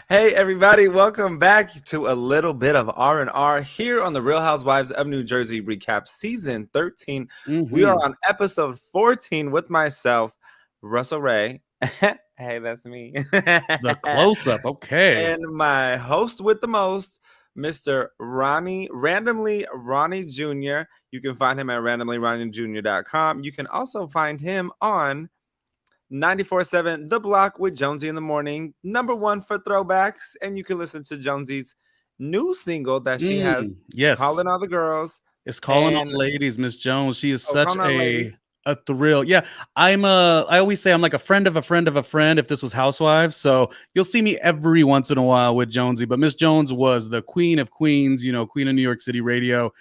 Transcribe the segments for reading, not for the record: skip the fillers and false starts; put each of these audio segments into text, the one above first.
Hey everybody, welcome back to a little bit of R&R here on the Real Housewives of New Jersey recap season 13. We are on episode 14 with myself, Russell Ray. Hey, that's me. The close-up, okay. And my host with the most, Mr. Ronnie, Randomly Ronnie Jr. You can find him at randomlyronniejr.com. You can also find him on 94.7 The Block with Jonesy in the Morning, #1 for throwbacks. And you can listen to Jonesy's new single that she has, Calling All the Girls. It's Calling All the Ladies, Miss Jones. She is such Ladies. a thrill. Yeah, I always say I'm like a friend of a friend of a friend if this was Housewives. So you'll see me every once in a while with Jonesy. But Miss Jones was the queen of queens, queen of New York City radio.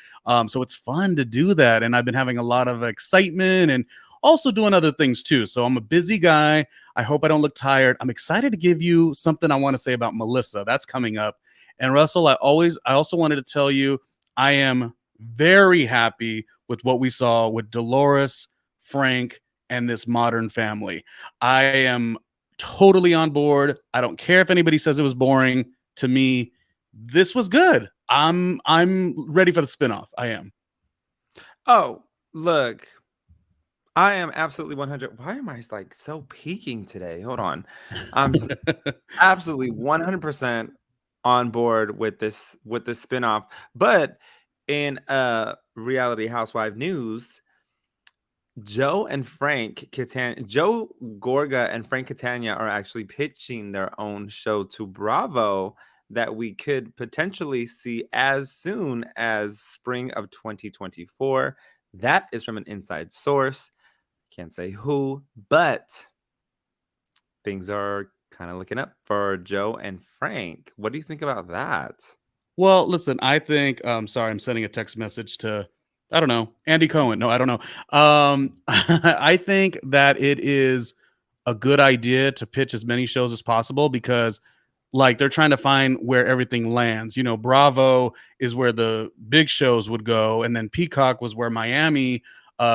So it's fun to do that. And I've been having a lot of excitement and also doing other things too. So I'm a busy guy. I hope I don't look tired. I'm excited to give you something I want to say about Melissa. That's coming up. And Russell, I also wanted to tell you, I am very happy with what we saw with Dolores, Frank, and this modern family. I am totally on board. I don't care if anybody says it was boring. To me, this was good. I'm ready for the spinoff. I am. Oh, look. I am absolutely 100. Why am I like so peaking today? Hold on. I'm absolutely 100% on board with this spinoff. But in reality housewife news, Joe Gorga and Frank Catania are actually pitching their own show to Bravo that we could potentially see as soon as spring of 2024. That is from an inside source. Can't say who, but things are kind of looking up for Joe and Frank. What do you think about that? Well, listen, I think, sorry, I'm sending a text message to, I don't know, Andy Cohen. No, I don't know. I think that it is a good idea to pitch as many shows as possible because like they're trying to find where everything lands. Bravo is where the big shows would go. And then Peacock was where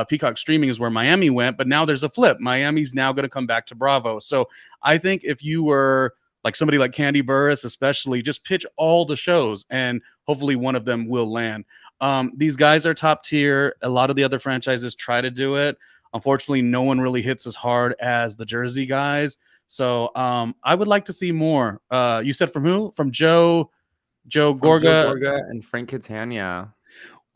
Peacock streaming is where Miami went, but now there's a flip. Miami's now going to come back to Bravo. So I think if you were like somebody like Candy Burris, especially, just pitch all the shows and hopefully one of them will land. These guys are top tier. A lot of the other franchises try to do it. Unfortunately, no one really hits as hard as the Jersey guys. So I would like to see more. You said from who? From Joe Gorga and Frank Catania.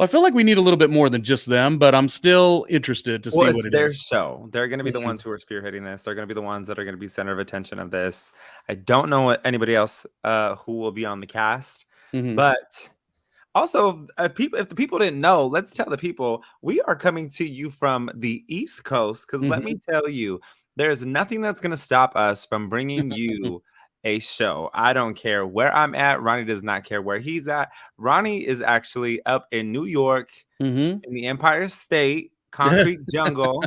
I feel like we need a little bit more than just them, but I'm still interested to see what it is. It's their show. They're going to be the ones who are spearheading this. They're going to be the ones that are going to be center of attention of this. I don't know what anybody else who will be on the cast, but also if the people didn't know, let's tell the people we are coming to you from the East Coast because let me tell you, there's nothing that's going to stop us from bringing you a show. I don't care where I'm at. Ronnie does not care where he's at. Ronnie is actually up in New York, in the Empire State, Concrete Jungle,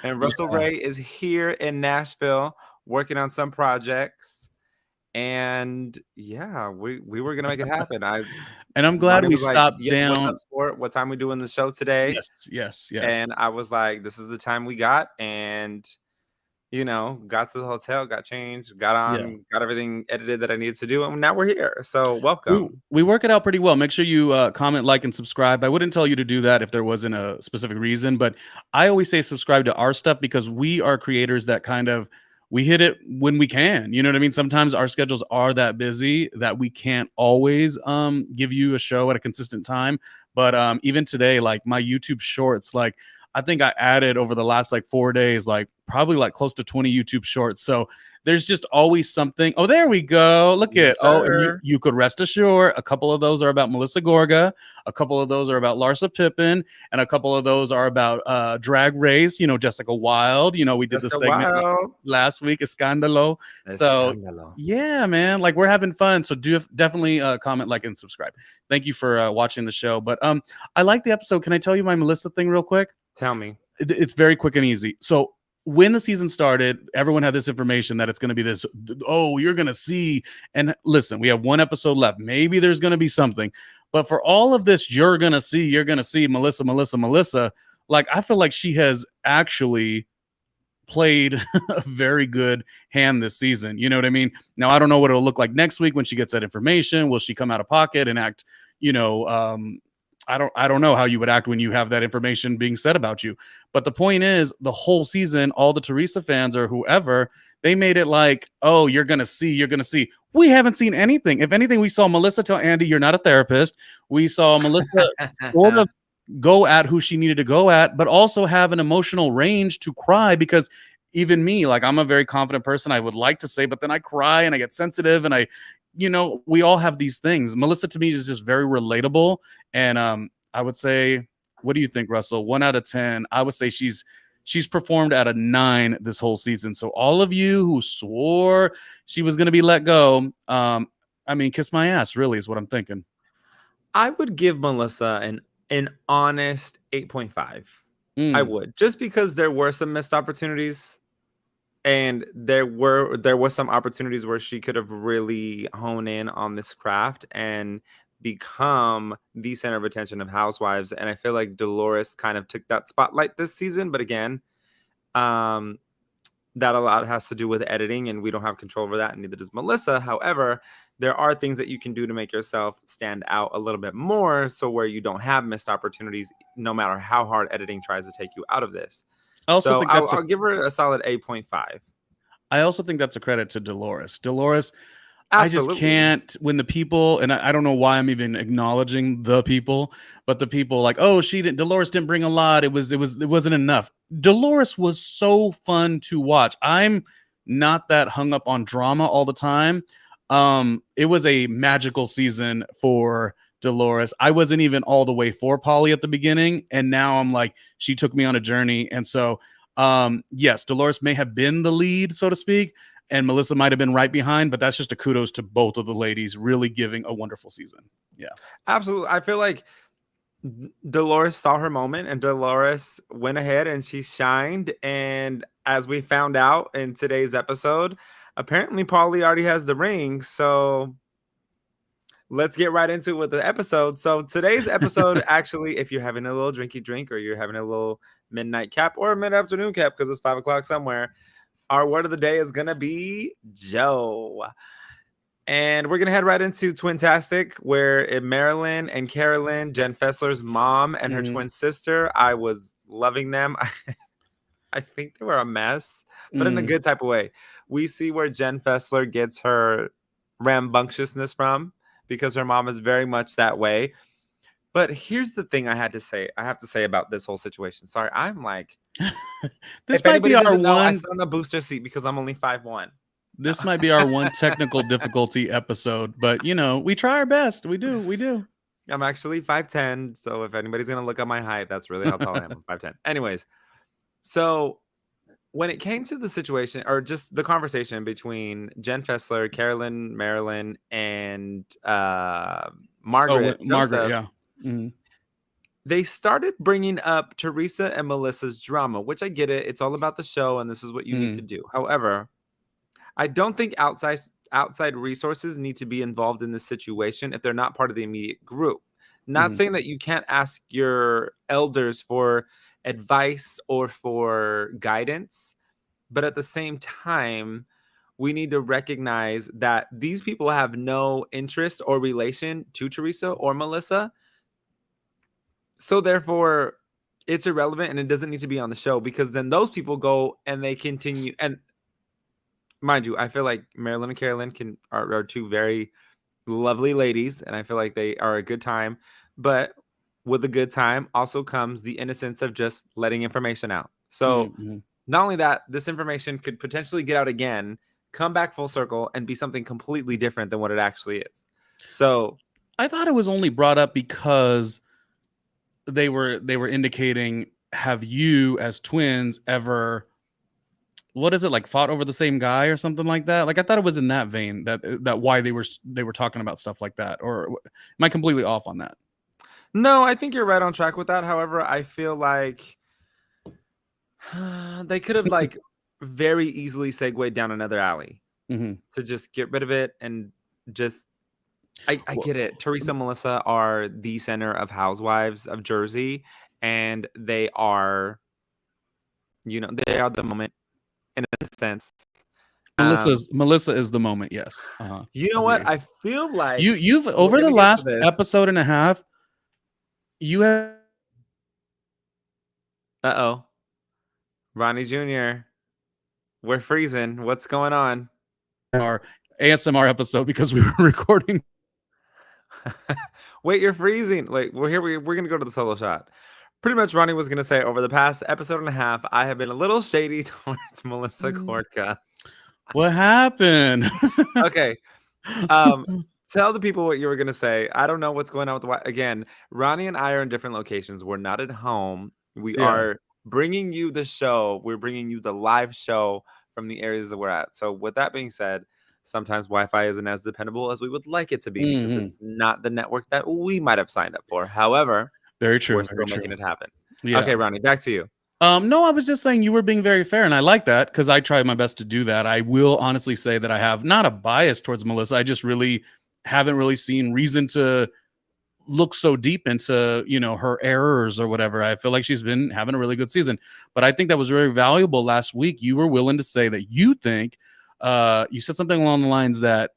and Russell Ray is here in Nashville working on some projects. And yeah, we were gonna make it happen. And I'm glad we stopped down. What's up, sport? What time we doing the show today? Yes. And I was like, this is the time we got, and got to the hotel, got changed, got on, got everything edited that I needed to do, and now we're here. So welcome. We work it out pretty well. Make sure you comment, like, and subscribe. I wouldn't tell you to do that if there wasn't a specific reason, but I always say subscribe to our stuff because we are creators that we hit it when we can. You know what I mean? Sometimes our schedules are that busy that we can't always give you a show at a consistent time. But even today, like my YouTube shorts, like I think I added over the last 4 days, probably close to 20 YouTube shorts. So there's just always something. Oh, there we go. Look at, you could rest assured. A couple of those are about Melissa Gorga. A couple of those are about Larsa Pippen. And a couple of those are about Drag Race, Jessica Wilde. We did the segment last week, Escándalo. So yeah, man, we're having fun. So definitely comment, like, and subscribe. Thank you for watching the show. But I like the episode. Can I tell you my Melissa thing real quick? Tell me. It's very quick and easy. So when the season started, everyone had this information that it's going to be this, you're going to see. And listen, we have one episode left. Maybe there's going to be something. But for all of this, you're going to see Melissa. I feel like she has actually played a very good hand this season. You know what I mean? Now I don't know what it'll look like next week when she gets that information. Will she come out of pocket and act, I don't know how you would act when you have that information being said about you. But the point is, the whole season, all the Teresa fans or whoever, they made it like, oh, you're gonna see. We haven't seen anything. If anything, we saw Melissa tell Andy, "You're not a therapist." We saw Melissa sort of go at who she needed to go at, but also have an emotional range to cry because even me, like I'm a very confident person. I would like to say, but then I cry and I get sensitive and we all have these things. Melissa to me is just very relatable. And I would say, what do you think, Russell? 1 out of 10. I would say she's performed at a 9 this whole season. So all of you who swore she was going to be let go, kiss my ass, really, is what I'm thinking. I would give Melissa an honest 8.5. I would, just because there were some missed opportunities, and there were some opportunities where she could have really honed in on this craft and become the center of attention of Housewives. And I feel like Dolores kind of took that spotlight this season, but again, that a lot has to do with editing, and we don't have control over that, and neither does Melissa. However, there are things that you can do to make yourself stand out a little bit more, so where you don't have missed opportunities, no matter how hard editing tries to take you out of this. Also, So I'll give her a solid 8.5. I also think that's a credit to Dolores. Dolores, Absolutely. I just can't, when the people, and I don't know why I'm even acknowledging the people, but the people like, oh, Dolores didn't bring a lot. It wasn't enough. Dolores was so fun to watch. I'm not that hung up on drama all the time. It was a magical season for Dolores. I wasn't even all the way for Polly at the beginning, and now I'm like, she took me on a journey. And so yes, Dolores may have been the lead, so to speak, and Melissa might have been right behind, but that's just a kudos to both of the ladies really giving a wonderful season. Yeah, absolutely. I feel like Dolores saw her moment, and Dolores went ahead and she shined. And as we found out in today's episode, apparently Paulie already has the ring. So let's get right into it with the episode. So today's episode, actually, if you're having a little drinky drink, or you're having a little midnight cap or a mid-afternoon cap because it's 5 o'clock somewhere, our word of the day is going to be Joe. And we're going to head right into Twintastic, where Marilyn and Carolyn, Jen Fessler's mom, and her twin sister, I was loving them. I think they were a mess, but in a good type of way. We see where Jen Fessler gets her rambunctiousness from, because her mom is very much that way. But here's the thing I have to say about this whole situation. Sorry, I'm like, this might be our one. I sit on a booster seat because I'm only 5'1". This might be our one technical difficulty episode, but we try our best. We do. I'm actually 5'10", so if anybody's gonna look at my height, that's really how tall I am. I'm 5'10". Anyways, so when it came to the situation, or just the conversation between Jen Fessler, Carolyn, Marilyn, and Margaret, yeah. They started bringing up Teresa and Melissa's drama, which I get it. It's all about the show, and this is what you need to do. However, I don't think outside resources need to be involved in this situation if they're not part of the immediate group. Not saying that you can't ask your elders for advice or for guidance, but at the same time, we need to recognize that these people have no interest or relation to Teresa or Melissa. So therefore, it's irrelevant, and it doesn't need to be on the show, because then those people go and they continue. And mind you, I feel like Marilyn and Carolyn are two very lovely ladies, and I feel like they are a good time. But with a good time also comes the innocence of just letting information out. So not only that, this information could potentially get out again, come back full circle, and be something completely different than what it actually is. So I thought it was only brought up because they were indicating, have you as twins ever, what is it, like fought over the same guy or something like that? Like I thought it was in that vein, that why they were talking about stuff like that. Or am I completely off on that? No, I think you're right on track with that. However, I feel like they could have like very easily segued down another alley to just get rid of it. And just I get it. Teresa and Melissa are the center of Housewives of Jersey, and they are, they are the moment. in a sense. Melissa is the moment. Yes. You know what? I feel like you've we're over the gonna get to last this. episode and a half, you have Uh-oh. Ronnie Jr., we're freezing. What's going on? our ASMR episode because we were recording. Wait, you're freezing. Wait, we're here. We're gonna go to the solo shot. Pretty much, Ronnie was gonna say over the past episode and a half, I have been a little shady towards Melissa Korka. What happened? Okay. Tell the people what you were gonna say. I don't know what's going on with again. Ronnie and I are in different locations. We're not at home. We Yeah. are bringing you the show. We're bringing you the live show from the areas that we're at. So, with that being said, sometimes Wi-Fi isn't as dependable as we would like it to be because it's not the network that we might have signed up for. However, very true. we're Very still making true. it happen. Yeah. Okay, Ronnie, back to you. No, I was just saying you were being very fair, and I like that because I try my best to do that. I will honestly say that I have not a bias towards Melissa. I just really haven't really seen reason to look so deep into her errors or whatever. I feel like she's been having a really good season, but I think that was very valuable last week. You were willing to say that you think you said something along the lines that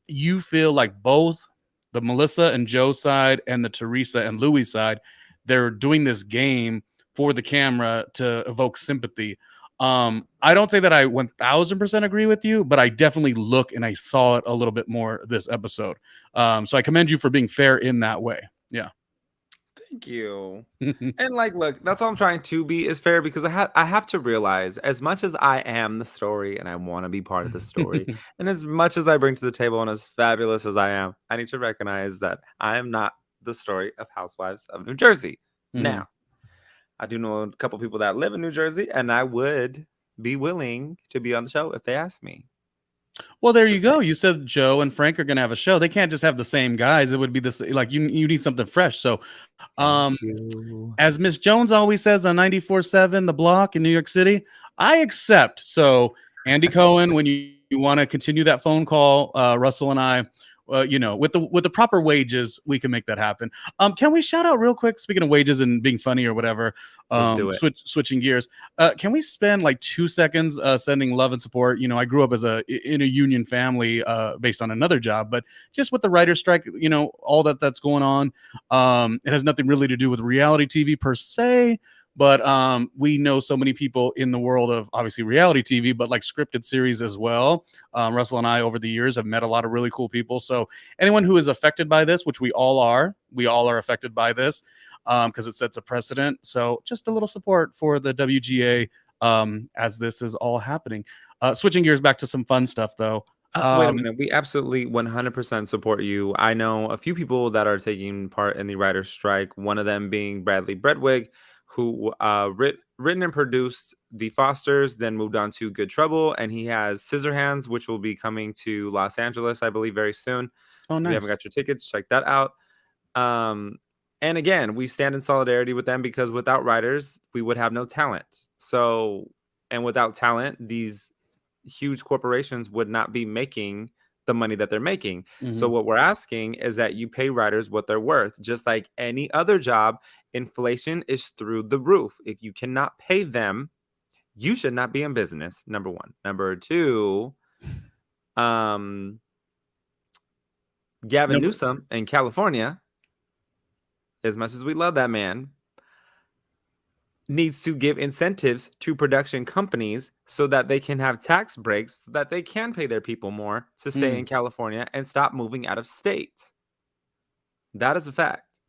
you feel like both the Melissa and Joe side and the Teresa and Louis side, they're doing this game for the camera to evoke sympathy. I don't say that I 1000% agree with you, but I definitely look and I saw it a little bit more this episode. So I commend you for being fair in that way. Yeah. Thank you. And look, that's all I'm trying to be is fair because I have to realize as much as I am the story and I want to be part of the story, and as much as I bring to the table and as fabulous as I am, I need to recognize that I am not the story of Housewives of New Jersey. Now, I do know a couple people that live in New Jersey, and I would be willing to be on the show if they asked me. Well, there you go. You said Joe and Frank are going to have a show. They can't just have the same guys. It would be this like you need something fresh. So, as Miss Jones always says on 94.7 The Block in New York City, I accept. So, Andy Cohen, when you want to continue that phone call, Russell and I, with the proper wages, we can make that happen. Can we shout out real quick? Speaking of wages and being funny or whatever, Let's do it. Switching gears. Can we spend like 2 seconds sending love and support? I grew up in a union family based on another job, but just with the writer's strike, all that's going on. It has nothing really to do with reality TV per se. But we know so many people in the world of obviously reality TV, but like scripted series as well. Russell and I over the years have met a lot of really cool people. So anyone who is affected by this, which we all are affected by this because it sets a precedent. So just a little support for the WGA as this is all happening. Switching gears back to some fun stuff though. Wait a minute. We absolutely 100% support you. I know a few people that are taking part in the writer's strike, one of them being Bradley Bredwig, who written and produced The Fosters, then moved on to Good Trouble, and he has Scissorhands, which will be coming to Los Angeles, I believe, very soon. Oh, nice. If you haven't got your tickets, check that out. And again, we stand in solidarity with them because without writers, we would have no talent. So, and without talent, these huge corporations would not be making the money that they're making. So what we're asking is that you pay writers what they're worth. Just like any other job, inflation is through the roof. If you cannot pay them, you should not be in business. Number one. Number two, Gavin Newsom in California, as much as we love that man, needs to give incentives to production companies so that they can have tax breaks so that they can pay their people more to stay in California and stop moving out of state. That is a fact.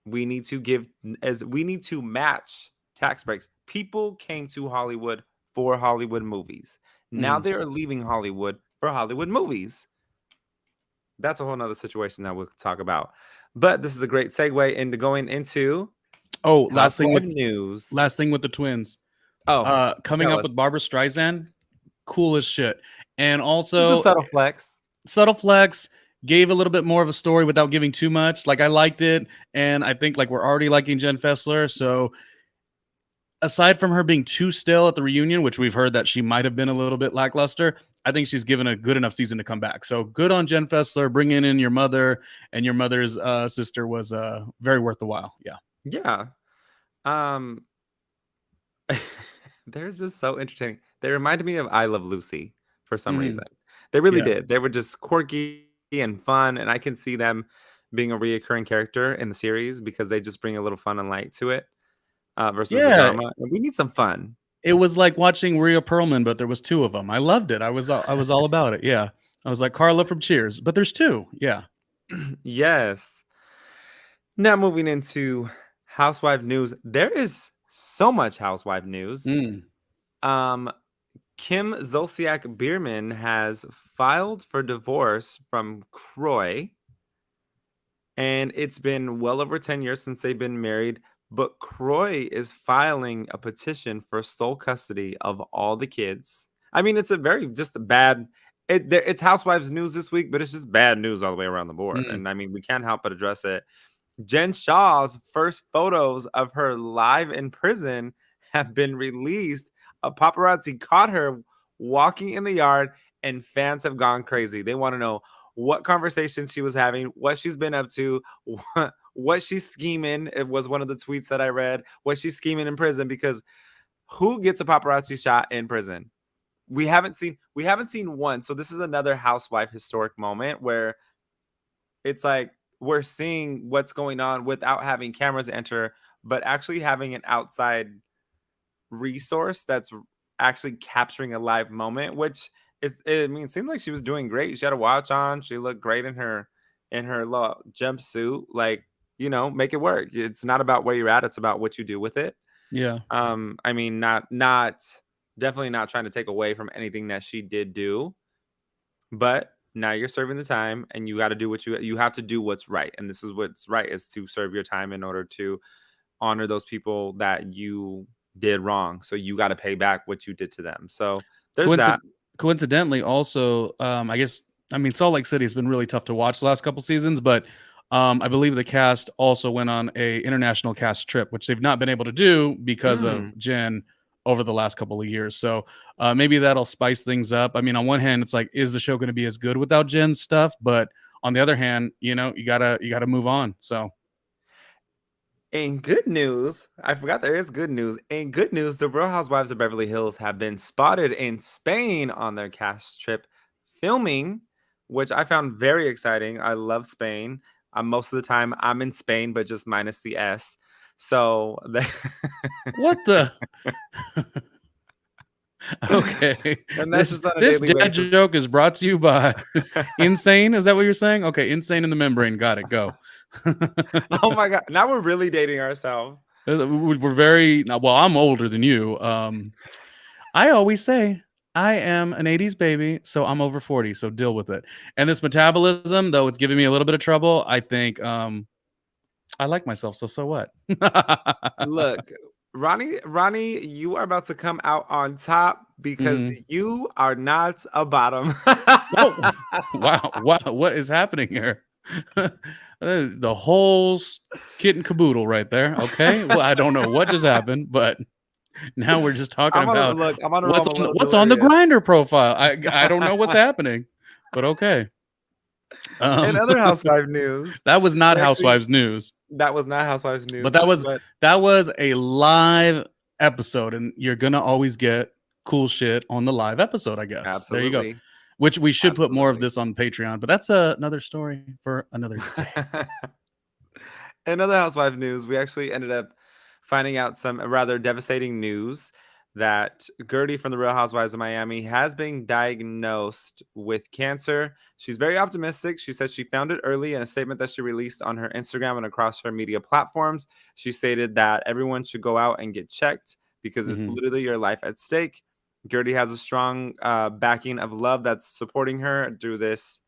We need to match tax breaks. People came to Hollywood for Hollywood movies. Now they're leaving Hollywood for Hollywood movies. That's a whole nother situation that we'll talk about. But this is a great segue into going into last thing with news. Last thing with the twins. Coming up with Barbara Streisand, cool as shit. And also it's a subtle flex. Subtle flex, gave a little bit more of a story without giving too much. Like I liked it, and I think like we're already liking Jen Fessler. So aside from her being too still at the reunion, which we've heard that she might have been a little bit lackluster, I think she's given a good enough season to come back. So good on Jen Fessler. Bringing in your mother and your mother's sister was very worth the while. Yeah. Yeah. They're just so entertaining. They reminded me of I Love Lucy for some Hmm. reason. They really Yeah. did. They were just quirky and fun, and I can see them being a reoccurring character in the series because they just bring a little fun and light to it versus the Yeah. drama. And we need some fun. It was like watching Rhea Perlman, but there was two of them. I loved it. I was all about it. Yeah. I was like Carla from Cheers, but there's two. Yeah. Yes. Now moving into housewife news. There is so much housewife news. Mm. Um, Kim Zolciak Biermann has filed for divorce from Croy, and it's been well over 10 years since they've been married. But Croy is filing a petition for sole custody of all the kids. I mean, it's a very just a bad. It's housewives news this week, but it's just bad news all the way around the board. Mm. And I mean, we can't help but address it. Jen Shaw's first photos of her live in prison have been released. A paparazzi caught her walking in the yard, and fans have gone crazy. They want to know what conversations she was having, what she's been up to, what she's scheming. It was one of the tweets that I read. What she's scheming in prison, because who gets a paparazzi shot in prison? We haven't seen one. So this is another housewife historic moment where it's like we're seeing what's going on without having cameras enter, but actually having an outside resource that's actually capturing a live moment, which is, I mean, it seemed like she was doing great. She had a watch on. She looked great in her little jumpsuit. Like, make it work. It's not about where you're at. It's about what you do with it. Yeah. I mean, not definitely not trying to take away from anything that she did do, but now you're serving the time, and you got to do what you have to do what's right. And this is what's right, is to serve your time in order to honor those people that you did wrong. So you got to pay back what you did to them. So there's that. Coincidentally, also, I guess, I mean, Salt Lake City has been really tough to watch the last couple seasons, but I believe the cast also went on a international cast trip, which they've not been able to do because of Mm. Jen over the last couple of years. So maybe that'll spice things up. I mean, on one hand, it's like, is the show going to be as good without Jen's stuff? But on the other hand, you gotta move on. So In good news, I forgot there is good news. In good news, the Real Housewives of Beverly Hills have been spotted in Spain on their cast trip filming, which I found very exciting. I love Spain. Most of the time, I'm in Spain, but just minus the S. So what the? Okay, and that's just on a this daily dad basis. joke is brought to you by Insane. Is that what you're saying? Okay, Insane in the Membrane. Got it. Go. Oh my god! Now we're really dating ourselves. We're very well. I'm older than you. I always say I am an 80s baby, so I'm over 40. So deal with it. And this metabolism, though it's giving me a little bit of trouble, I think I like myself. So what? Look, Ronnie, you are about to come out on top because Mhm. you are not a bottom. Oh, wow! Wow! What is happening here? The whole kit and caboodle right there. Okay. Well, I don't know what just happened, but now we're just talking about I'm on a roll. I'm a little what's on the delirious. grinder profile. I don't know what's happening, but okay. In Um, other housewife news, that was not we actually Housewives news, that was not housewives but news, but that was a live episode, and you're gonna always get cool shit on the live episode. I guess there you go. absolutely, Which we should put more of absolutely. this on Patreon, but that's another story for another day. In other housewife news, we actually ended up finding out some rather devastating news that Gertie from the Real Housewives of Miami has been diagnosed with cancer. She's very optimistic. She says she found it early. In a statement that she released on her Instagram and across her media platforms, she stated that everyone should go out and get checked because it's Mhm. literally your life at stake. Gertie has a strong backing of love that's supporting her through this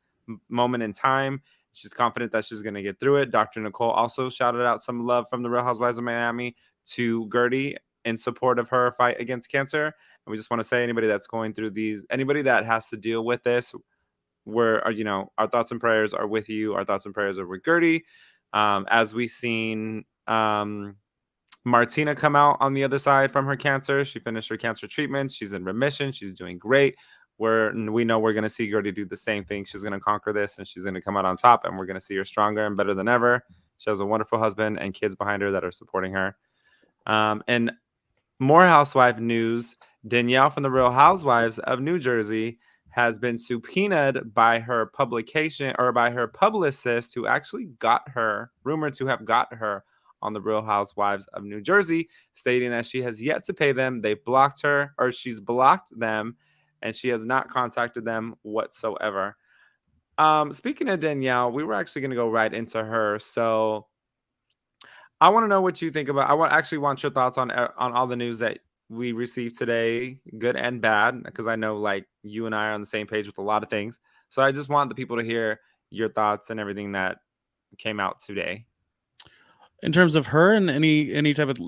moment in time. She's confident that she's going to get through it. Dr. Nicole also shouted out some love from the Real Housewives of Miami to Gertie in support of her fight against cancer. And we just want to say, anybody that's going through anybody that has to deal with this, our thoughts and prayers are with you. Our thoughts and prayers are with Gertie. As we've seen Martina come out on the other side from her cancer. She finished her cancer treatment. She's in remission. She's doing great. We know we're going to see Gertie do the same thing. She's going to conquer this, and she's going to come out on top, and we're going to see her stronger and better than ever. She has a wonderful husband and kids behind her that are supporting her. And More housewife news. Danielle from the Real Housewives of New Jersey has been subpoenaed by her publication or by her publicist who actually got her, rumored to have got her on the Real Housewives of New Jersey, stating that she has yet to pay them. They blocked her, or she's blocked them, and she has not contacted them whatsoever. Speaking of Danielle, we were actually going to go right into her. So I want to know what you think about. Actually want your thoughts on all the news that we received today, good and bad, because I know like you and I are on the same page with a lot of things. So I just want the people to hear your thoughts and everything that came out today. In terms of her and any type of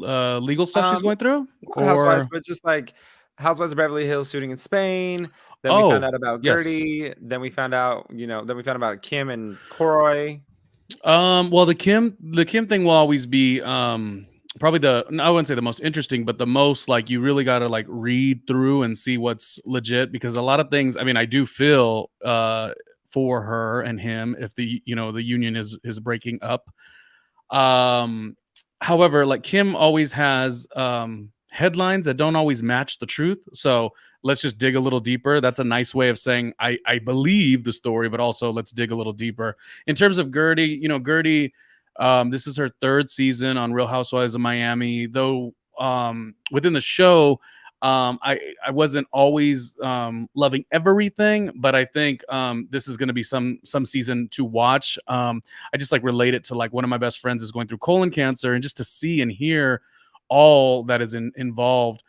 legal stuff she's going through, Not Housewives, or but just like Housewives of Beverly Hills shooting in Spain. Then we found oh out about yes, Gertie. Then we found out, then we found out about Kim and Croy. well the Kim thing will always be probably I wouldn't say the most interesting, but the most like you really got to like read through and see what's legit, because a lot of things, I mean, I do feel for her and him if the the union is breaking up. Um, However, like Kim always has headlines that don't always match the truth. So let's just dig a little deeper. That's a nice way of saying I believe the story, but also let's dig a little deeper. In terms of Gertie, Gertie, this is her third season on Real Housewives of Miami. Though within the show, I wasn't always loving everything, but I think this is going to be some season to watch. I just like relate it to like one of my best friends is going through colon cancer, and just to see and hear all that is involved.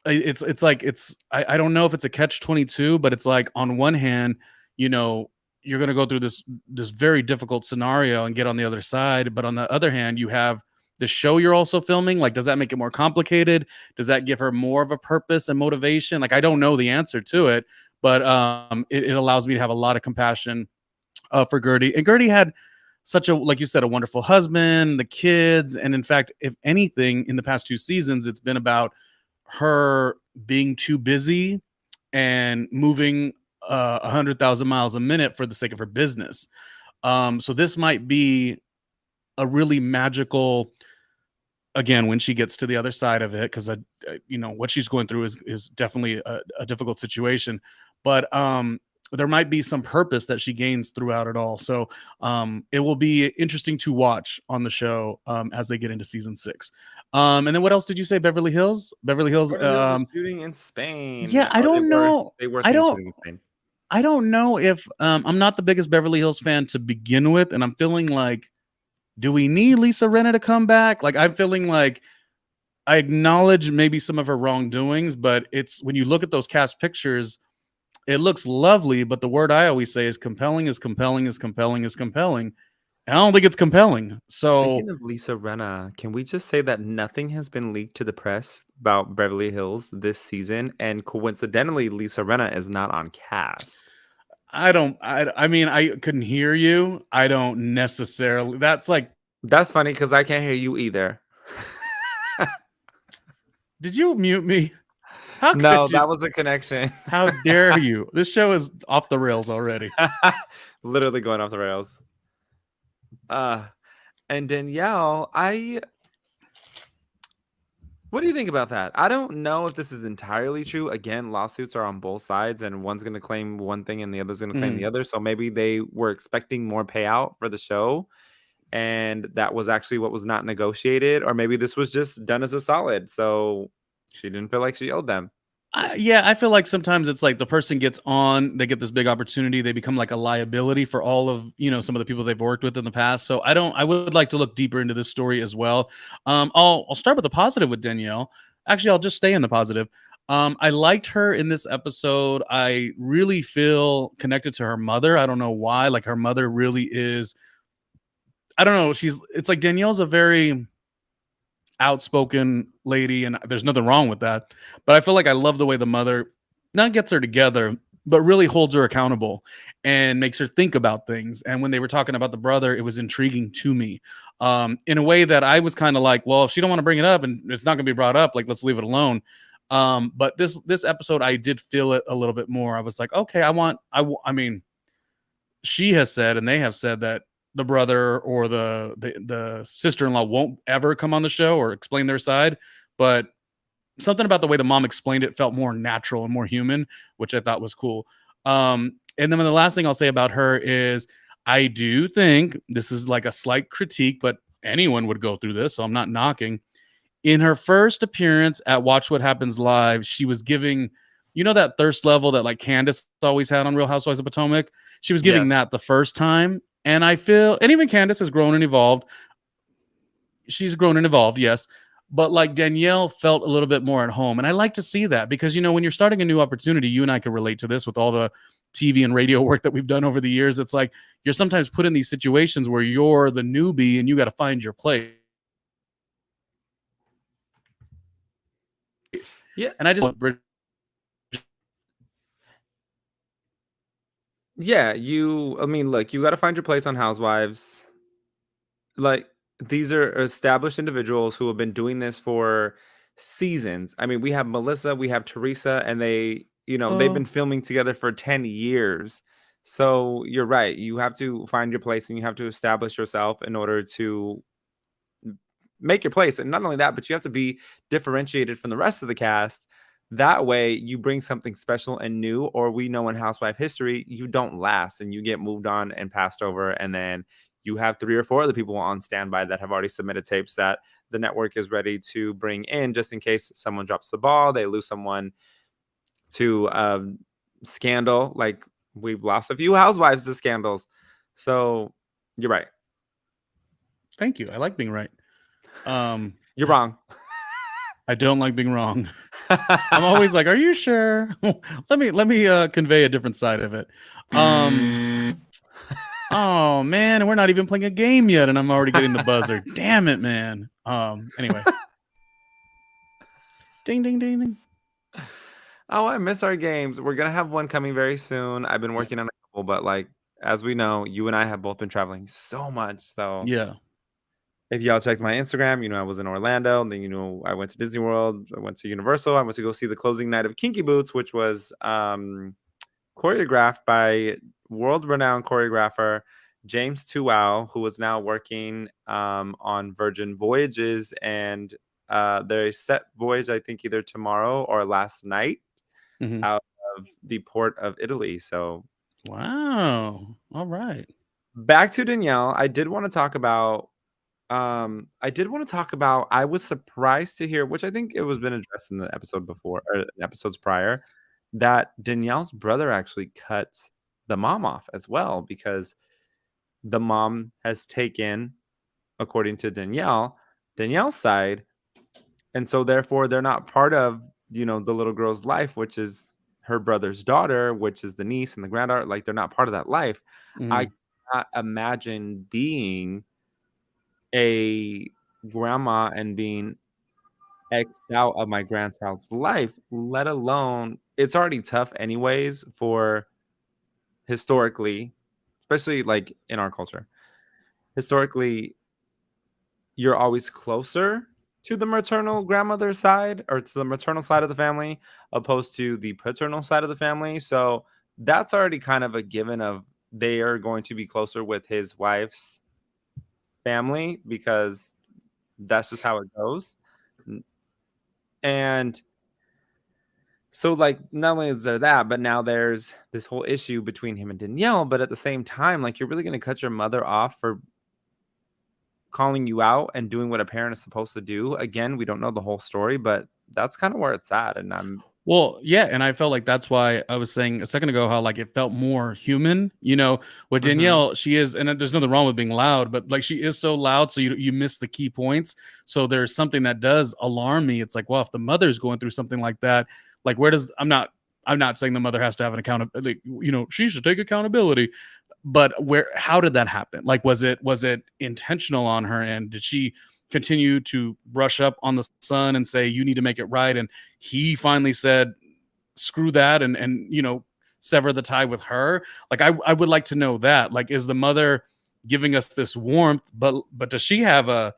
It's like I don't know if it's a catch-22, but it's like on one hand, you're going to go through this very difficult scenario and get on the other side, but on the other hand, you have the show you're also filming. Like, does that make it more complicated? Does that give her more of a purpose and motivation? Like, I don't know the answer to it, but it allows me to have a lot of compassion for Gertie. And Gertie had such a, like you said, a wonderful husband, the kids. And in fact, if anything, in the past 2 seasons, it's been about her being too busy and moving 100,000 miles a minute for the sake of her business. So this might be a really magical, again, when she gets to the other side of it, because what she's going through is definitely a difficult situation, but there might be some purpose that she gains throughout it all. So it will be interesting to watch on the show as they get into season 6. And then what else did you say? Beverly Hills. Beverly Hills is shooting in Spain. Yeah, I don't know. They were I seen don't. shooting in Spain. I don't know if I'm not the biggest Beverly Hills fan to begin with, and I'm feeling like, do we need Lisa Rinna to come back? Like, I'm feeling like I acknowledge maybe some of her wrongdoings, but it's when you look at those cast pictures, it looks lovely. But the word I always say is compelling, is compelling, is compelling, is compelling. And I don't think it's compelling. So speaking of Lisa Rinna, can we just say that nothing has been leaked to the press about Beverly Hills this season? And coincidentally, Lisa Rinna is not on cast. I mean, I couldn't hear you. I don't necessarily. That's funny because I can't hear you either. Did you mute me? How could No, you? that was the connection. How dare you? This show is off the rails already. Literally going off the rails. And Danielle, what do you think about that? I don't know if this is entirely true. Again, lawsuits are on both sides, and one's going to claim one thing and the other's going to claim the other. So maybe they were expecting more payout for the show, and that was actually what was not negotiated. Or maybe this was just done as a solid. So she didn't feel like she owed them. Yeah, I feel like sometimes it's like the person gets on, they get this big opportunity, they become like a liability for all of some of the people they've worked with in the past. So I would like to look deeper into this story as well. I'll start with the positive with Danielle. Actually, I'll just stay in the positive. I liked her in this episode. I really feel connected to her mother. I don't know why. Like, her mother really is. I don't know. It's like Danielle's a very outspoken lady, and there's nothing wrong with that, but I feel like I love the way the mother not gets her together, but really holds her accountable and makes her think about things. And when they were talking about the brother, it was intriguing to me in a way that I was kind of like, well, if she don't want to bring it up and it's not going to be brought up, like, let's leave it alone. But this episode, I did feel it a little bit more. I was like, okay, I mean, she has said, and they have said, that the brother or the sister-in-law won't ever come on the show or explain their side. but something about the way the mom explained it felt more natural and more human, which I thought was cool. And then the last thing I'll say about her is I do think this is like a slight critique, but anyone would go through this, so I'm not knocking. In her first appearance at Watch What Happens Live, she was giving, that thirst level that like Candace always had on Real Housewives of Potomac. She was giving Yes. that the first time. And I feel, and even Candace has grown and evolved. She's grown and evolved, yes. But like Danielle felt a little bit more at home. And I like to see that because, when you're starting a new opportunity, you and I can relate to this with all the TV and radio work that we've done over the years. It's like you're sometimes put in these situations where you're the newbie and you got to find your place. Yeah. And I just Yeah, look, you got to find your place on Housewives. Like, these are established individuals who have been doing this for seasons. I mean, we have Melissa, we have Teresa, and they've been filming together for 10 years. So you're right. You have to find your place and you have to establish yourself in order to make your place. And not only that, but you have to be differentiated from the rest of the cast. That way you bring something special and new, or we know in housewife history, you don't last and you get moved on and passed over. And then you have 3 or 4 other people on standby that have already submitted tapes that the network is ready to bring in just in case someone drops the ball, they lose someone to scandal. Like, we've lost a few housewives to scandals. So you're right. Thank you. I like being right. You're wrong. I don't like being wrong. I'm always like, are you sure? let me convey a different side of it. Oh man, and we're not even playing a game yet, and I'm already getting the buzzer. Damn it, man. Anyway. Ding ding ding ding. Oh, I miss our games. We're gonna have one coming very soon. I've been working on a couple, but like as we know, you and I have both been traveling so much. So Yeah. if y'all checked my Instagram, I was in Orlando, and then I went to Disney World, I went to Universal, I went to go see the closing night of Kinky Boots, which was choreographed by world-renowned choreographer James Tuwau, who is now working on Virgin Voyages, and they set voyage, I think, either tomorrow or last night out of the port of Italy. So wow. All right. back to Danielle. I did want to talk about I was surprised to hear, which I think it was been addressed in the episode before or episodes prior, that Danielle's brother actually cut the mom off as well, because the mom has taken, according to Danielle's side, and so therefore they're not part of the little girl's life, which is her brother's daughter, which is the niece and the granddaughter. Like, they're not part of that life. I cannot imagine being a grandma and being X'd out of my grandchild's life, let alone, it's already tough anyways for historically, especially like in our culture. Historically, you're always closer to the maternal grandmother side or to the maternal side of the family opposed to the paternal side of the family. So that's already kind of a given of they are going to be closer with his wife's family because that's just how it goes. And so, like, not only is there that, but now there's this whole issue between him and Danielle. But at the same time, like, you're really going to cut your mother off for calling you out and doing what a parent is supposed to do. Again, we don't know the whole story, but that's kind of where it's at. And Well, yeah, and I felt like that's why I was saying a second ago how like it felt more human, with Danielle, she is, and there's nothing wrong with being loud, but like she is so loud, so you miss the key points. So there's something that does alarm me. It's like, well, if the mother's going through something like that, like I'm not saying the mother has to have an accountability, she should take accountability, but how did that happen? Like, was it intentional on her end? Did she continue to brush up on the son and say, you need to make it right? And he finally said, screw that, and sever the tie with her. Like, I would like to know that. Like, is the mother giving us this warmth, but does she have a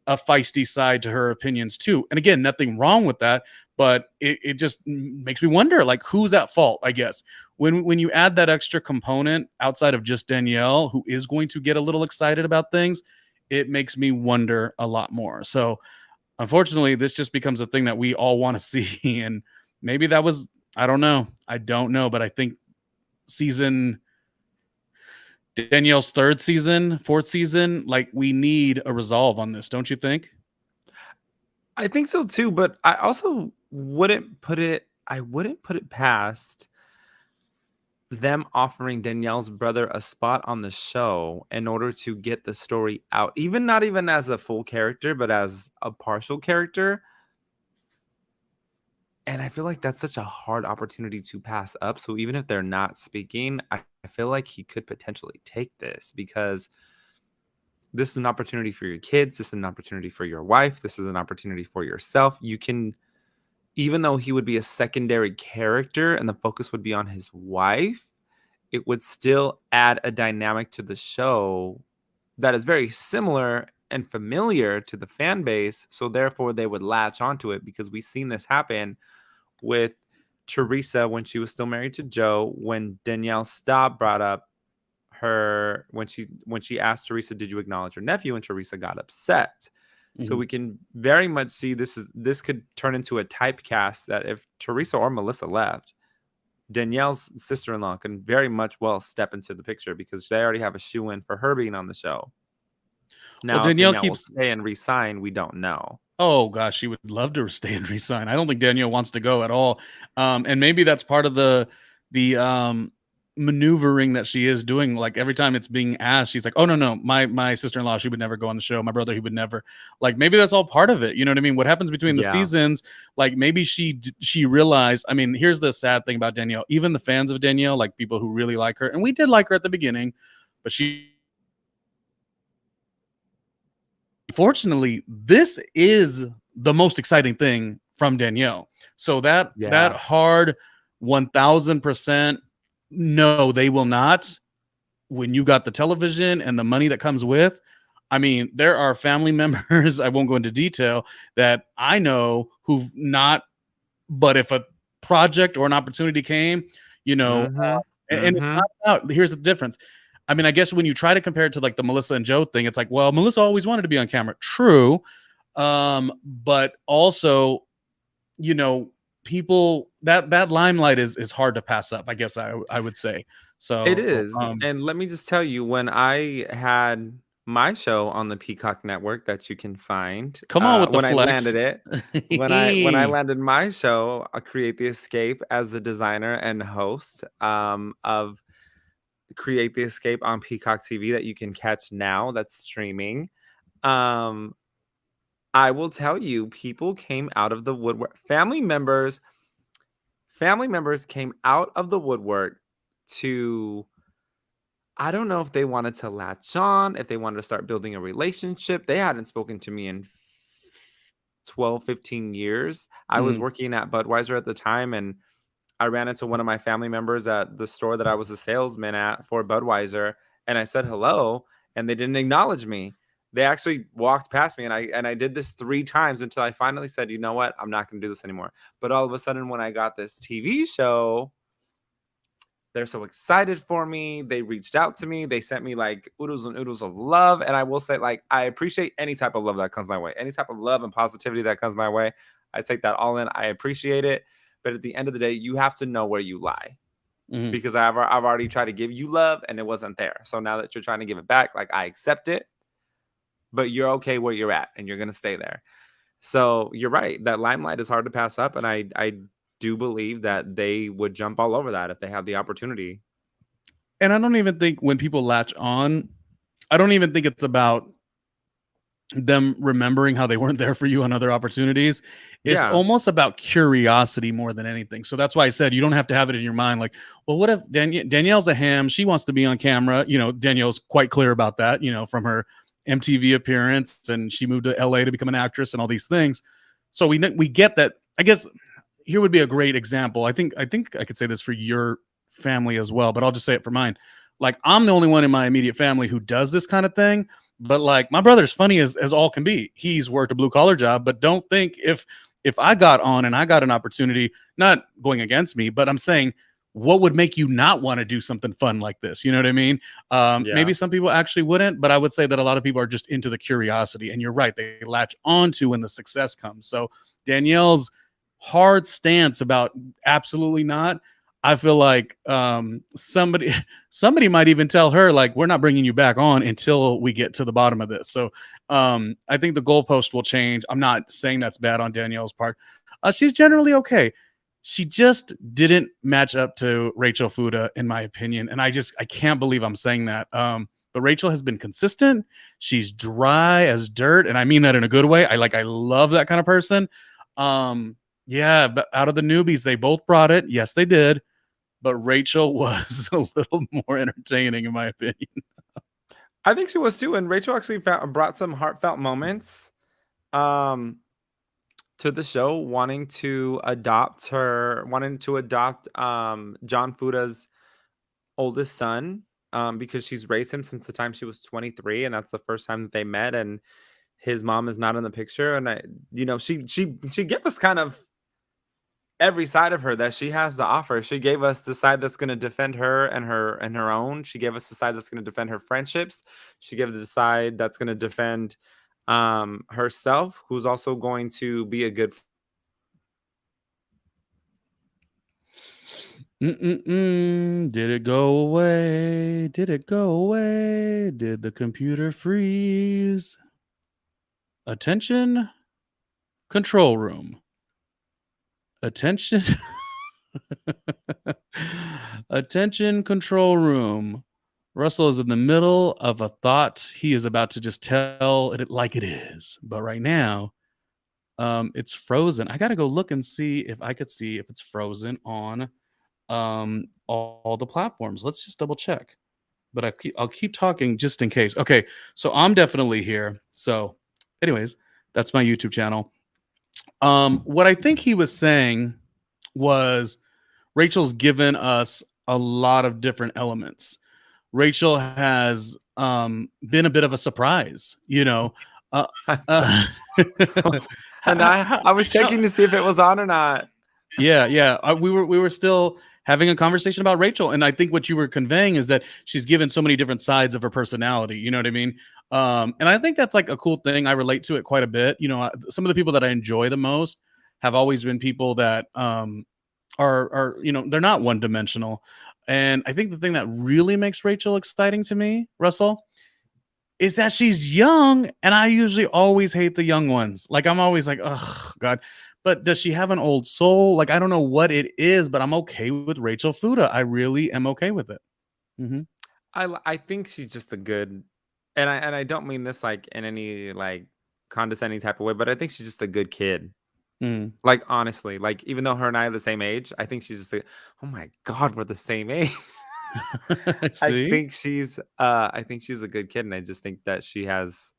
feisty side to her opinions too? And again, nothing wrong with that, but it just makes me wonder, like, who's at fault, I guess. When you add that extra component outside of just Danielle, who is going to get a little excited about things, it makes me wonder a lot more. So unfortunately, this just becomes a thing that we all want to see. And maybe that was, I don't know. I don't know. But I think Danielle's third season, fourth season, like we need a resolve on this. Don't you think? I think so too, but I also I wouldn't put it past them offering Danielle's brother a spot on the show in order to get the story out. Even not even as a full character, but as a partial character. And I feel like that's such a hard opportunity to pass up. So even if they're not speaking, I feel like he could potentially take this because this is an opportunity for your kids. This is an opportunity for your wife. This is an opportunity for yourself. You can, even though he would be a secondary character and the focus would be on his wife, it would still add a dynamic to the show that is very similar and familiar to the fan base. So therefore they would latch onto it because we've seen this happen with Teresa when she was still married to Joe, when Danielle Staub brought up her when she asked Teresa, did you acknowledge your nephew? And Teresa got upset. So we can very much see this could turn into a typecast that if Teresa or Melissa left, Danielle's sister-in-law can very much well step into the picture because they already have a shoe-in for her being on the show. Now, well, if Danielle Danielle will keeps stay and resign, we don't know. Oh gosh, she would love to stay and resign. I don't think Danielle wants to go at all. And maybe that's part of the maneuvering that she is doing. Like every time it's being asked, she's like, "Oh no, my sister-in-law, she would never go on the show. My brother, he would never." Like maybe that's all part of it. You know what I mean? What happens between the seasons? Like maybe she realized. I mean, here's the sad thing about Danielle. Even the fans of Danielle, like people who really like her, and we did like her at the beginning, but fortunately, this is the most exciting thing from Danielle. So that hard 1000%, no, they will not. When you got the television and the money that comes with, I mean, there are family members, I won't go into detail, that I know who've not, but if a project or an opportunity came, you know, and it's not about, here's the difference. I mean, I guess when you try to compare it to like the Melissa and Joe thing, it's like, well, Melissa always wanted to be on camera. True. But also, you know, people that limelight is hard to pass up, I guess I would say. So it is. And let me just tell you, when I had my show on the Peacock Network that you can find, come on with the when I flex. landed it, when I landed my show, Create the Escape, as the designer and host of Create the Escape on Peacock TV that you can catch now, that's streaming. I will tell you, people came out of the woodwork. Family members came out of the woodwork to, I don't know if they wanted to latch on, if they wanted to start building a relationship. They hadn't spoken to me in 12, 15 years. I was working at Budweiser at the time, and I ran into one of my family members at the store that I was a salesman at for Budweiser, and I said hello, and they didn't acknowledge me. They actually walked past me, and I did this 3 times until I finally said, you know what? I'm not going to do this anymore. But all of a sudden, when I got this TV show, they're so excited for me. They reached out to me. They sent me like oodles and oodles of love. And I will say, like, I appreciate any type of love that comes my way, any type of love and positivity that comes my way. I take that all in. I appreciate it. But at the end of the day, you have to know where you lie, because I've already tried to give you love and it wasn't there. So now that you're trying to give it back, like, I accept it, but you're okay where you're at and you're going to stay there. So you're right. That limelight is hard to pass up. And I do believe that they would jump all over that if they had the opportunity. And I don't even think when people latch on, I don't even think it's about them remembering how they weren't there for you on other opportunities. It's almost about curiosity more than anything. So that's why I said you don't have to have it in your mind like, well, what if Danielle's a ham? She wants to be on camera. You know, Danielle's quite clear about that, you know, from her MTV appearance, and she moved to LA to become an actress and all these things. So we get that. I guess here would be a great example. I think I could say this for your family as well, but I'll just say it for mine. Like, I'm the only one in my immediate family who does this kind of thing. But like, my brother's funny as all can be. He's worked a blue collar job, but don't think if I got on and I got an opportunity, not going against me, but I'm saying what would make you not want to do something fun like this? You know what I mean? Yeah. Maybe some people actually wouldn't, but I would say that a lot of people are just into the curiosity. And you're right, they latch onto when the success comes. So Danielle's hard stance about absolutely not. I feel like somebody might even tell her like, we're not bringing you back on until we get to the bottom of this. So I think the goalpost will change. I'm not saying that's bad on Danielle's part. She's generally okay. She just didn't match up to Rachel Fuda, in my opinion. And I can't believe I'm saying that. But Rachel has been consistent. She's dry as dirt. And I mean that in a good way. I love that kind of person. Yeah, but out of the newbies, they both brought it. Yes, they did. But Rachel was a little more entertaining, in my opinion. I think she was too. And Rachel actually brought some heartfelt moments to the show, wanting to adopt John Fuda's oldest son, because she's raised him since the time she was 23, and that's the first time that they met, and his mom is not in the picture. And she gave us kind of every side of her that she has to offer. She gave us the side that's going to defend her and her own. She gave us the side that's going to defend her friendships. She gave us the side that's going to defend herself, who's also going to be a good Did it go away? Did it go away? Did the computer freeze? Attention, control room. Attention. Attention, control room. Russell is in the middle of a thought. He is about to just tell it like it is. But right now, it's frozen. I got to go look and see if I could see if it's frozen on all the platforms. Let's just double check. But I'll keep talking just in case. Okay, so I'm definitely here. So anyways, that's my YouTube channel. What I think he was saying was Rachel's given us a lot of different elements. Rachel has been a bit of a surprise, you know. and I was checking to see if it was on or not. Yeah. We were still having a conversation about Rachel, and I think what you were conveying is that she's given so many different sides of her personality. You know what I mean? And I think that's like a cool thing. I relate to it quite a bit. You know, some of the people that I enjoy the most have always been people that are they're not one dimensional. And I think the thing that really makes Rachel exciting to me, Russell, is that she's young, and I usually always hate the young ones. Like I'm always like, oh God. But does she have an old soul? Like I don't know what it is, but I'm okay with Rachel Fuda. I really am okay with it. Mm-hmm. I think she's just a good, and I don't mean this like in any like condescending type of way, but I think she's just a good kid. Mm. Like honestly, like even though her and I are the same age, I think she's just like, oh my God, we're the same age. See? I think she's a good kid, and I just think that she has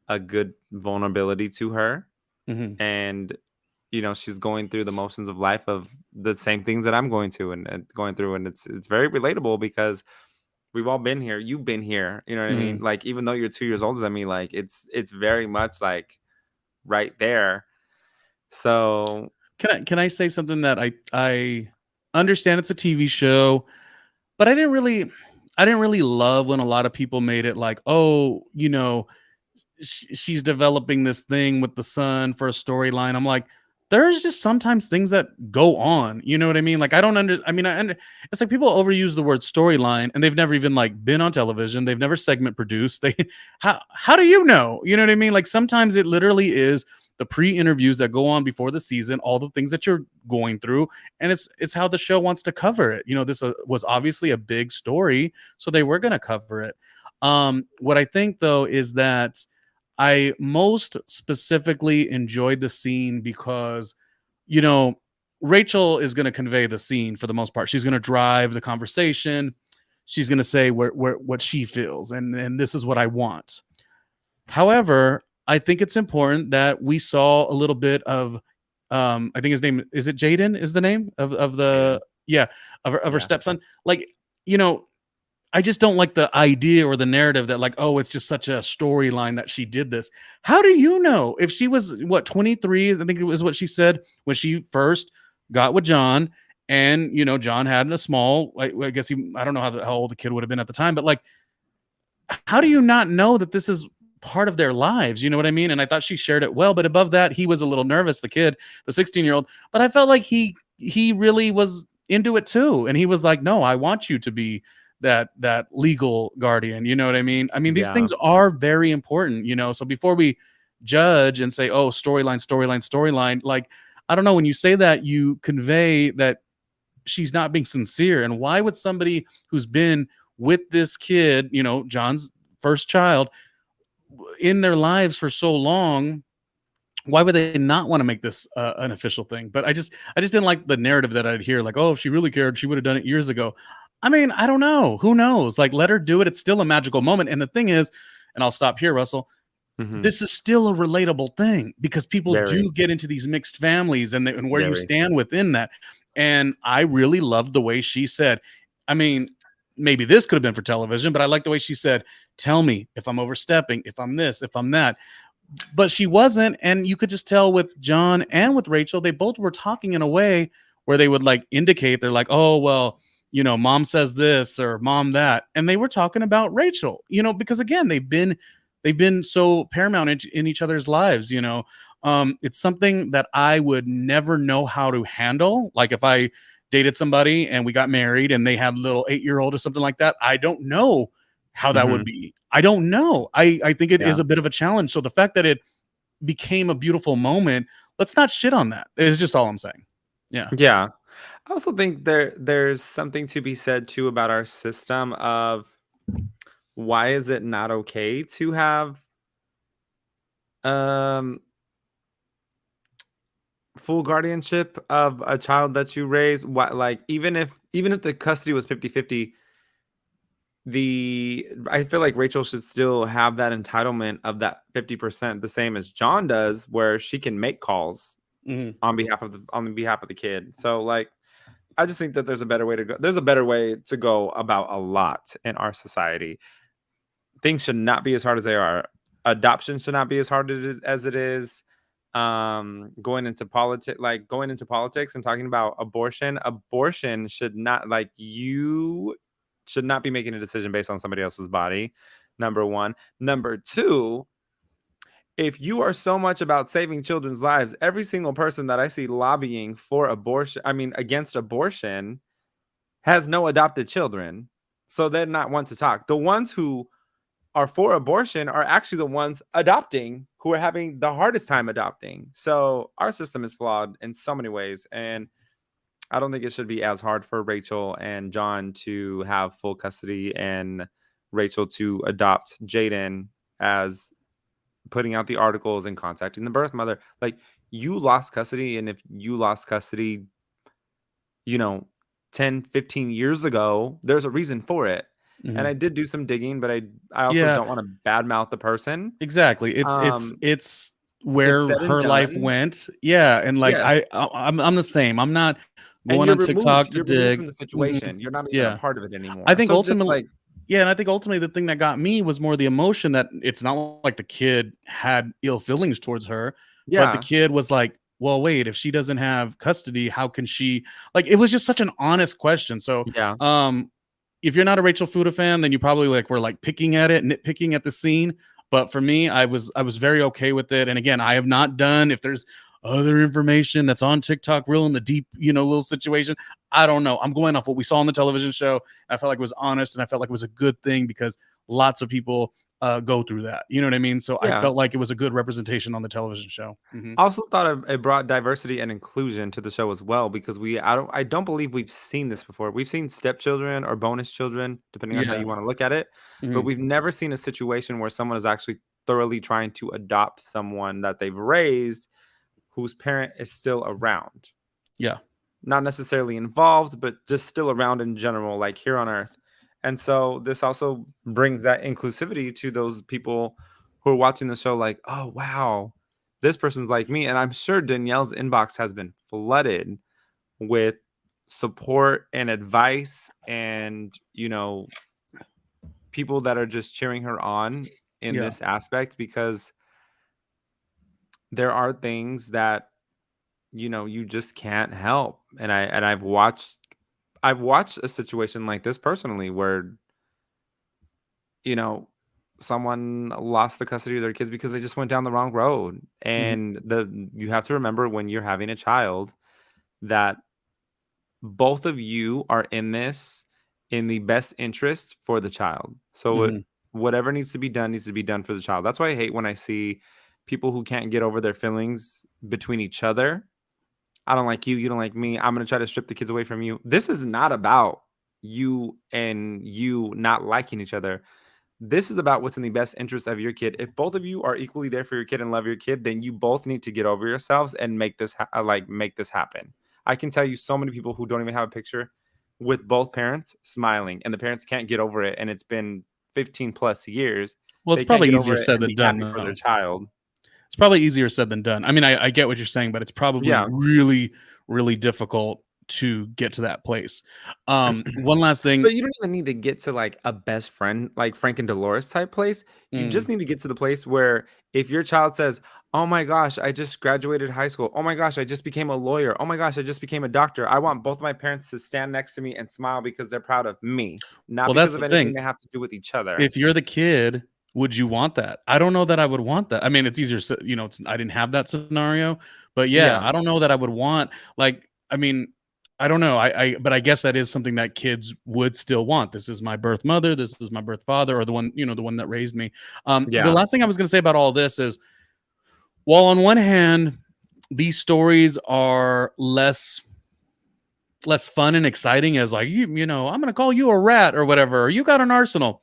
a good vulnerability to her. Mm-hmm. And she's going through the motions of life of the same things that I'm going to and going through, and it's very relatable because we've all been here. You've been here, you know what I mean? Mm. Like even though you're 2 years older than me, like it's very much like right there. So Can I say something that I understand it's a TV show, but I didn't really love when a lot of people made it like, oh, she's developing this thing with the son for a storyline. I'm like, there's just sometimes things that go on. You know what I mean? Like, I don't it's like people overuse the word storyline, and they've never even like been on television. They've never segment produced. How do you know? You know what I mean? Like sometimes it literally is the pre-interviews that go on before the season, all the things that you're going through, and it's how the show wants to cover it. This was obviously a big story, so they were going to cover it. What I think though is that I most specifically enjoyed the scene because, Rachel is going to convey the scene for the most part. She's going to drive the conversation. She's going to say what she feels, and this is what I want. However, I think it's important that we saw a little bit of, I think his name is it Jaden is the name of the her stepson. Like, I just don't like the idea or the narrative that like, oh, it's just such a storyline that she did this. How do you know if she was 23? I think it was what she said when she first got with John, And John had a small, I guess I don't know how old the kid would have been at the time, but like, how do you not know that this is part of their lives? You know what I mean? And I thought she shared it well, but above that, he was a little nervous, the kid, the 16-year-old. But I felt like he really was into it too. And he was like, no, I want you to be that legal guardian. You know what I mean? I mean, these Yeah. things are very important, So before we judge and say, oh, storyline, like, I don't know, when you say that, you convey that she's not being sincere. And why would somebody who's been with this kid, John's first child, in their lives for so long, why would they not want to make this an official thing? But I just didn't like the narrative that I'd hear, like, oh, if she really cared, she would have done it years ago. I mean, I don't know. Who knows? Like, let her do it. It's still a magical moment. And the thing is, and I'll stop here, Russell, Mm-hmm. this is still a relatable thing because people Very, do get into these mixed families and where you very. stand within that. And I really loved the way she said, I mean, maybe this could have been for television, but I like the way she said, tell me if I'm overstepping, if I'm this, if I'm that. But she wasn't. And you could just tell with John and with Rachel, they both were talking in a way where they would like indicate, they're like, oh, well, mom says this or mom that. And they were talking about Rachel, because again, they've been so paramount in each other's lives. It's something that I would never know how to handle. Like if I dated somebody and we got married and they had a little 8-year-old or something like that, I don't know how that would Mm-hmm. be. I don't know. I think it is Yeah. a bit of a challenge. So the fact that it became a beautiful moment, let's not shit on that. It's just all I'm saying. Yeah. Yeah. I also think there's something to be said too about our system of why is it not okay to have um full guardianship of a child that you raise? What, like, even if the custody was 50-50, I feel like Rachel should still have that entitlement of that 50%, the same as John does, where she can make calls Mhm. on behalf of the kid. So like, I just think that there's a better way to go. There's a better way to go about a lot in our society. Things should not be as hard as they are. Adoption should not be as hard as it is. Going into politics and talking about abortion should not, like, you should not be making a decision based on somebody else's body. Number one. Number two, if you are so much about saving children's lives, every single person that I see lobbying for abortion, I mean, against abortion, has no adopted children. So they're not one to talk. The ones who are for abortion are actually the ones adopting, who are having the hardest time adopting. So our system is flawed in so many ways. And I don't think it should be as hard for Rachel and John to have full custody and Rachel to adopt Jaden as putting out the articles and contacting the birth mother. Like, you lost custody. And if you lost custody, you know, 10, 15 years ago, there's a reason for it. And I Mhm. did do some digging, but I also Yeah, don't want to badmouth the person. exactly. It's it's Um, it's it's where said and her life done. went. Yeah, and like Yes. I'm the same. I'm not And going on TikTok to you're removed from dig. the Mhm. situation. You're not even a Yeah. part of it I anymore. think So just ultimately, like, yeah, and I think ultimately the thing that got me was more the emotion that it's not like the kid had ill feelings towards her, but the yeah, kid was like, well, wait, if she doesn't have custody, how can she, like, it was just such an honest question. So, yeah, if you're not a Rachel Fuda fan, then you probably like were like picking at it, nitpicking at the scene. But for me, I was very okay with it. And again, I have not done, if there's other information that's on TikTok, real in the deep, little situation. I don't know. I'm going off what we saw on the television show. I felt like it was honest, and I felt like it was a good thing because lots of people go through that. You know what I mean? So I yeah. felt like it was a good representation on the television show. I also thought it brought diversity and inclusion to the show as well, because I don't believe we've seen this before. We've seen stepchildren or bonus children, depending on how Yeah. you want to look at it, but Mhm. we've never seen a situation where someone is actually thoroughly trying to adopt someone that they've raised whose parent is still around. Yeah. Not necessarily involved, but just still around in general, like here on Earth. And so this also brings that inclusivity to those people who are watching the show, like, oh, wow, this person's like me. And I'm sure Danielle's inbox has been flooded with support and advice and, people that are just cheering her on in Yeah. this aspect, because there are things that you just can't help. And I've watched a situation like this personally where, you know, someone lost the custody of their kids because they just went down the wrong road. Mhm. And you have to remember when you're having a child that both of you are in this in the best interest for the child. So Mhm. whatever needs to be done for the child. That's why I hate when I see people who can't get over their feelings between each other. I don't like you, you don't like me. I'm going to try to strip the kids away from you. This is not about you not liking each other. This is about what's in the best interest of your kid. If both of you are equally there for your kid and love your kid, then you both need to get over yourselves and make this make this happen. I can tell you so many people who don't even have a picture with both parents smiling, and the parents can't get over it, and it's been 15 plus years. Well, it's They can't probably get over easier it said and than be done, happy for their though. child. It's probably easier said than done. I mean, I get what you're saying, but it's probably Yeah. really, really difficult to get to that place. One last thing. But you don't even need to get to like a best friend, like Frank and Dolores type place. You just Mm, need to get to the place where if your child says, "Oh my gosh, I just graduated high school. Oh my gosh, I just became a lawyer. Oh my gosh, I just became a doctor." I want both of my parents to stand next to me and smile because they're proud of me, not well, because that's of the anything thing. they have to do with each other. If you're the kid, would you want that? I don't know that I would want that. I mean, it's easier, I didn't have that scenario, but yeah, Yeah. I don't know that I would want, like, I mean, I don't know. But I guess that is something that kids would still want. This is my birth mother. This is my birth father, or the one, the one that raised me. The Yeah. last thing I was going to say about all this is, while on one hand, these stories are less fun and exciting as like, I'm going to call you a rat or whatever, or you got an arsenal.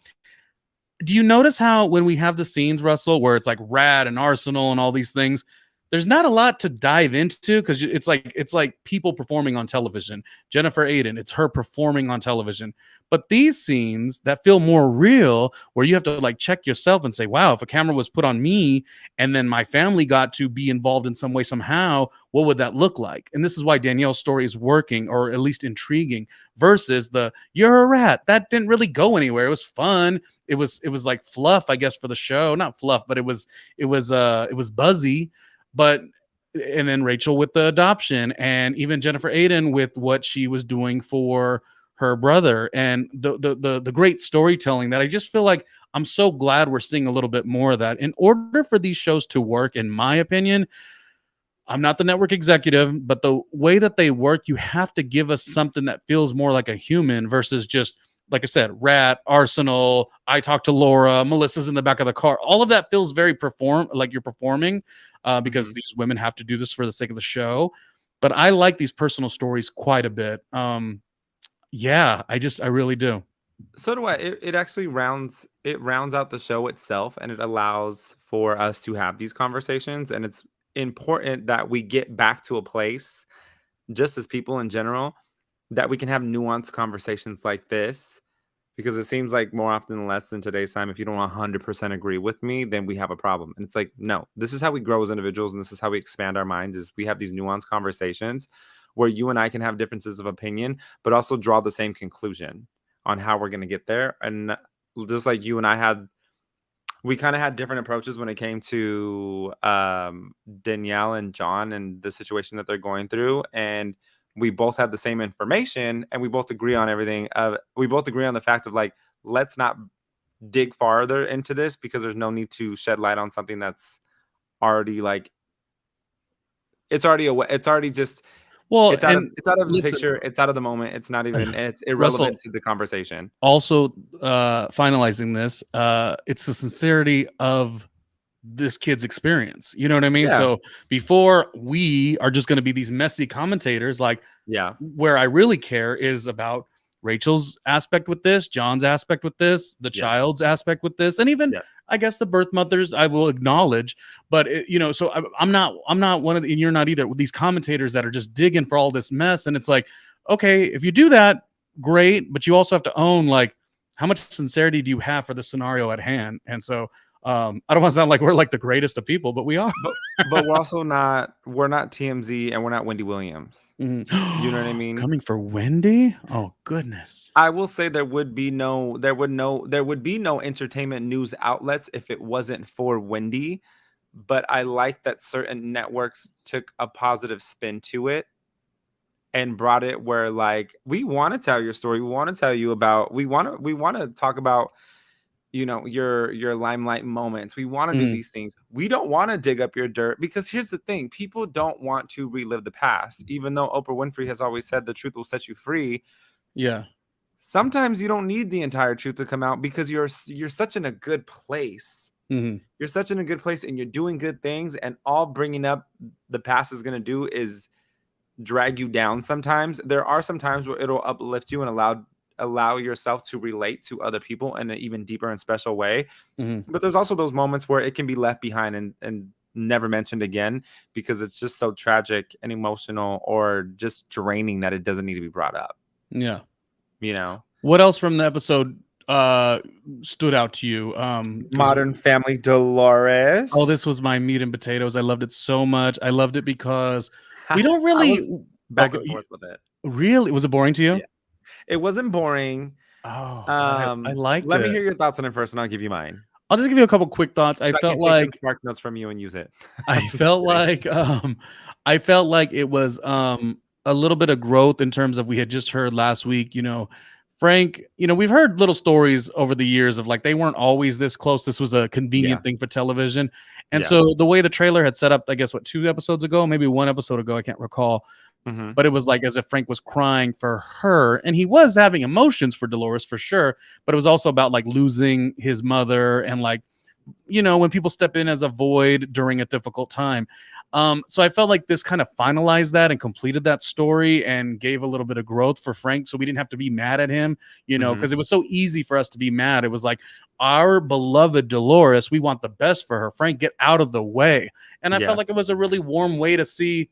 Do you notice how when we have the scenes, Russell, where it's like Rad and Arsenal and all these things, there's not a lot to dive into because it's like people performing on television. Jennifer Aiden, it's her performing on television. But these scenes that feel more real, where you have to like check yourself and say, "Wow, if a camera was put on me and then my family got to be involved in some way somehow, what would that look like?" And this is why Danielle's story is working, or at least intriguing, versus the "you're a rat" that didn't really go anywhere. It was fun. It was like fluff, I guess, for the show. Not fluff, but it was buzzy. But and then Rachel with the adoption, and even Jennifer Aiden with what she was doing for her brother, and the great storytelling that I just feel like I'm so glad we're seeing a little bit more of that. In order for these shows to work, in my opinion, I'm not the network executive, but the way that they work, you have to give us something that feels more like a human versus just, like I said, Rat, Arsenal, I talk to Laura, Melissa's in the back of the car. All of that feels very like you're performing, because Mhm. these women have to do this for the sake of the show. But I like these personal stories quite a bit. Yeah, I really do. So do I. It actually rounds out the show itself, and it allows for us to have these conversations. And it's important that we get back to a place, just as people in general, that we can have nuanced conversations like this. Because it seems like more often than less in today's time, if you don't 100% agree with me, then we have a problem. And it's like, no, this is how we grow as individuals, and this is how we expand our minds. Is we have these nuanced conversations where you and I can have differences of opinion, but also draw the same conclusion on how we're going to get there. And just like you and I had, we kind of had different approaches when it came to Danielle and John and the situation that they're going through. And we both had the same information, and we both agree on everything. We both agree on the fact of like, let's not dig farther into this because there's no need to shed light on something that's already like, it's already just, Well, and it's out of the listen, picture. It's out of the moment. It's not even, it's irrelevant Russell, to the conversation. also finalizing this, it's the sincerity of this kid's experience. You know what I mean? Yeah. So before we are just going to be these messy commentators, like, Yeah. where I really care is about Rachel's aspect with this, John's aspect with this, the Yes. child's aspect with this, and even Yes. I guess the birth mothers I will acknowledge. But so I'm not one of the, and you're not either, with these commentators that are just digging for all this mess. And it's like, okay, if you do that, great, but you also have to own, like, how much sincerity do you have for the scenario at hand? And so I don't want to sound like we're like the greatest of people, but we are. But we're also not, we're not TMZ, and we're not Wendy Williams. Mhm. You know what I mean? Coming for Wendy? Oh goodness. I will say there would be no entertainment news outlets if it wasn't for Wendy. but I like that certain networks took a positive spin to it and brought it where, like, we want to tell your story. We want to tell you about, we want to talk about, your limelight moments. We want to do these things. We don't want to dig up your dirt, because here's the thing. People don't want to relive the past. Even though Oprah Winfrey has always said the truth will set you free. Yeah. Sometimes you don't need the entire truth to come out, because you're such in a good place. You're such in a good place and you're doing good things, and all bringing up the past is going to do is drag you down. Sometimes there are some times where it'll uplift you and allow yourself to relate to other people in an even deeper and special way. But there's also those moments where it can be left behind and never mentioned again, because it's just so tragic and emotional or just draining that it doesn't need to be brought up. Yeah. What else from the episode stood out to you? Modern Family Dolores. Oh, this was my meat and potatoes. I loved it so much. I loved it because we don't really back and forth with it. Really? Was it boring to you? Yeah. It wasn't boring. Oh, God, I liked it. Let me hear your thoughts on it first, and I'll give you mine. I'll just give you a couple quick thoughts. I felt like some spark notes from you and use it. I felt like it was a little bit of growth in terms of, we had just heard last week, Frank, we've heard little stories over the years of, like, they weren't always this close. This was a convenient thing for television. And so the way the trailer had set up, I guess, 2 episodes ago, maybe 1 episode ago, I can't recall. But it was like as if Frank was crying for her, and he was having emotions for Dolores for sure. But it was also about, like, losing his mother, and, like, when people step in as a void during a difficult time. So I felt like this kind of finalized that and completed that story and gave a little bit of growth for Frank, so we didn't have to be mad at him, because it was so easy for us to be mad. It was like, our beloved Dolores, we want the best for her. Frank, get out of the way. And I felt like it was a really warm way to see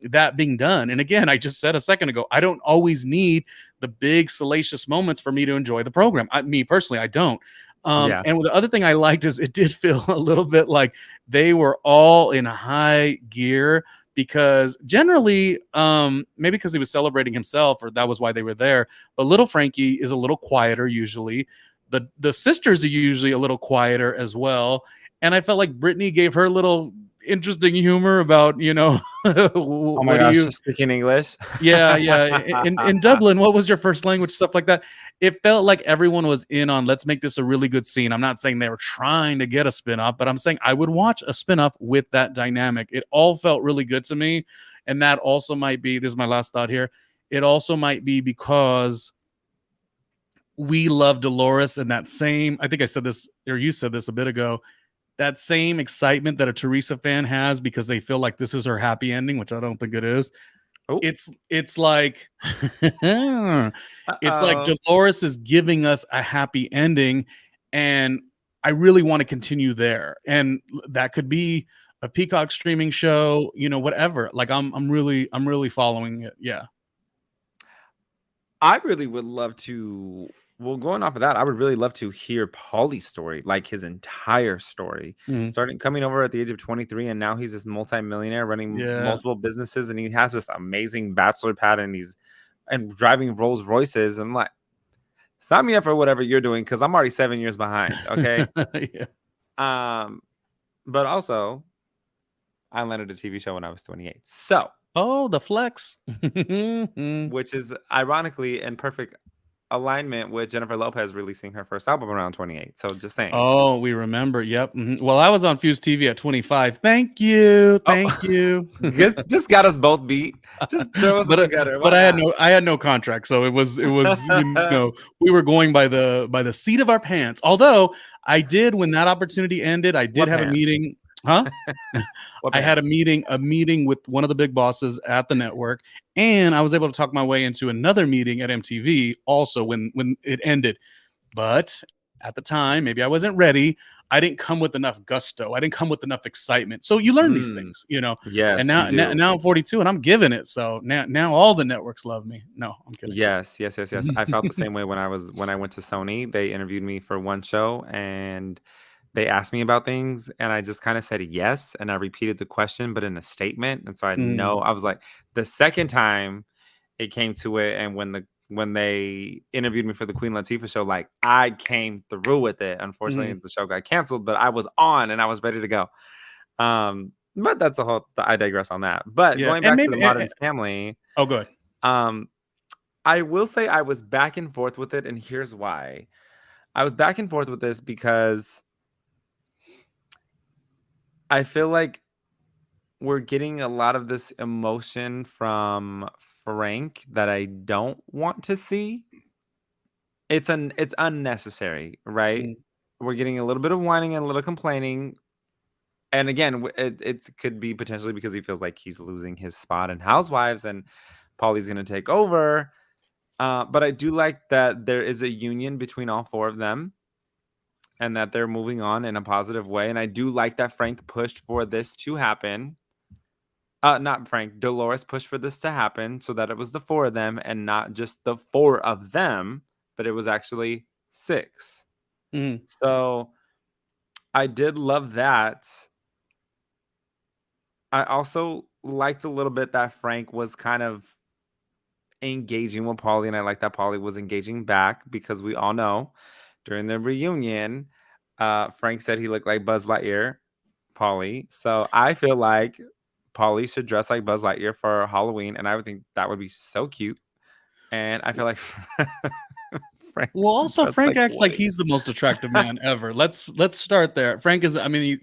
that being done. And again, I just said a second ago, I don't always need the big salacious moments for me to enjoy the program. Me personally, I don't. And the other thing I liked is it did feel a little bit like they were all in high gear, because generally, maybe because he was celebrating himself, or that was why they were there. But little Frankie is a little quieter usually. The sisters are usually a little quieter as well. And I felt like Brittany gave her little interesting humor about, oh my gosh, speaking English. Yeah. In Dublin, what was your first language? Stuff like that. It felt like everyone was in on, let's make this a really good scene. I'm not saying they were trying to get a spinoff, but I'm saying I would watch a spinoff with that dynamic. It all felt really good to me. And that also might be, this is my last thought here, it also might be because we love Dolores, and that same, I think I said this, or you said this a bit ago, that same excitement that a Teresa fan has because they feel like this is her happy ending, which I don't think it is. Oh. It's like it's like Dolores is giving us a happy ending, and I really want to continue there. And that could be a Peacock streaming show, whatever. Like I'm really following it. Yeah. I really would love to. Well, going off of that, I would really love to hear Paulie's story, like his entire story. Starting coming over at the age of 23, and now he's this multi-millionaire running multiple businesses, and he has this amazing bachelor pad, and driving Rolls Royces. And like, sign me up for whatever you're doing, because I'm already 7 years behind. Okay. But also, I landed a TV show when I was 28. So, the flex, which is ironically in perfect alignment with Jennifer Lopez releasing her first album around 28. So just saying. Oh, we remember. Yep. Well, I was on Fuse TV at 25. Thank you. You. just got us both beat. Just throw us together. But I had no contract, so it was we were going by the seat of our pants. Although I did, when that opportunity ended, I did have a meeting. Huh? I had a meeting with one of the big bosses at the network, and I was able to talk my way into another meeting at MTV also when it ended. But at the time, maybe I wasn't ready. I didn't come with enough gusto. I didn't come with enough excitement. So you learn these things, Yes. And now I'm 42 and I'm giving it. So now all the networks love me. No, I'm kidding. Yes. I felt the same way when I went to Sony. They interviewed me for one show, and they asked me about things, and I just kind of said yes, and I repeated the question, but in a statement. And so I know, I was like, the second time it came to it, and when they interviewed me for the Queen Latifah show, like, I came through with it. Unfortunately, the show got canceled, but I was on and I was ready to go. But that's a whole. I digress on that. But Yeah, going and back to maybe the Modern Family, oh, good. I will say I was back and forth with it, and here's why. I was back and forth with this because I feel like we're getting a lot of this emotion from Frank that I don't want to see. It's unnecessary, right? Mm, We're getting a little bit of whining and a little complaining. And again, it could be potentially because he feels like he's losing his spot in Housewives and Paulie's going to take over. But I do like that there is a union between all four of them and that they're moving on in a positive way. And I do like that Frank pushed for this to happen. Not Frank, Dolores pushed for this to happen so that it was the four of them and not just the four of them, but it was actually six. mm, So I did love that. I also liked a little bit that Frank was kind of engaging with Paulie, and I like that Paulie was engaging back because we all know during the reunion, Frank said he looked like Buzz Lightyear, Paulie. So I feel like Paulie should dress like Buzz Lightyear for Halloween, and I would think that would be so cute. And I feel like Frank Well, should also dress Frank like acts like Woody. he's the most attractive man ever. Let's start there. Frank is, I mean,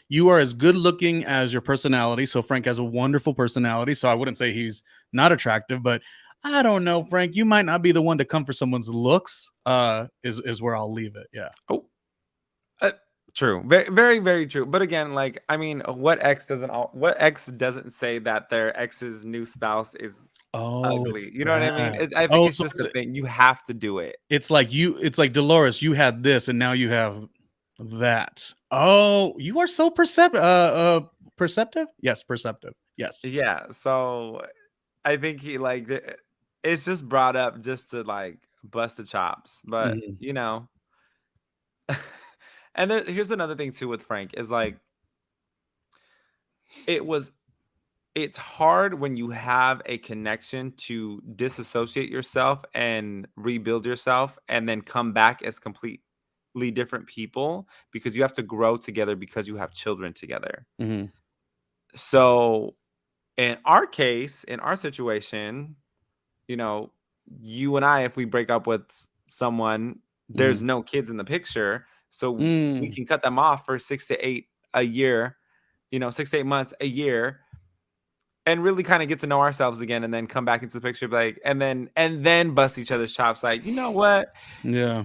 you are as good looking as your personality. So Frank has a wonderful personality. So I wouldn't say he's not attractive, but I don't know, Frank. You might not be the one to come for someone's looks. Is where I'll leave it. Yeah. Oh, uh, true. Very, very, very true. But again, like, I mean, what ex doesn't say that their ex's new spouse is Oh, ugly? it's You know what I mean? that. I think Oh, it's so just a thing. You have to do it. it's like you. It's like Dolores. You had this, and now you have that. Oh, you are so perceptive. Perceptive. Yes, perceptive. Yes. Yeah. So I think it's just brought up just to like bust the chops. But Mhm. and here's another thing too with Frank is like it was it's hard when you have a connection to disassociate yourself and rebuild yourself and then come back as completely different people because you have to grow together because you have children together. Mhm. So in our case, in our situation, you know, you and I, if we break up with someone, there's Mhm. no kids in the picture. So we Mm. can cut them off for 6 to 8 a year, 6 to 8 months a year and really kind of get to know ourselves again and then come back into the picture like and then bust each other's chops like, you know what? Yeah.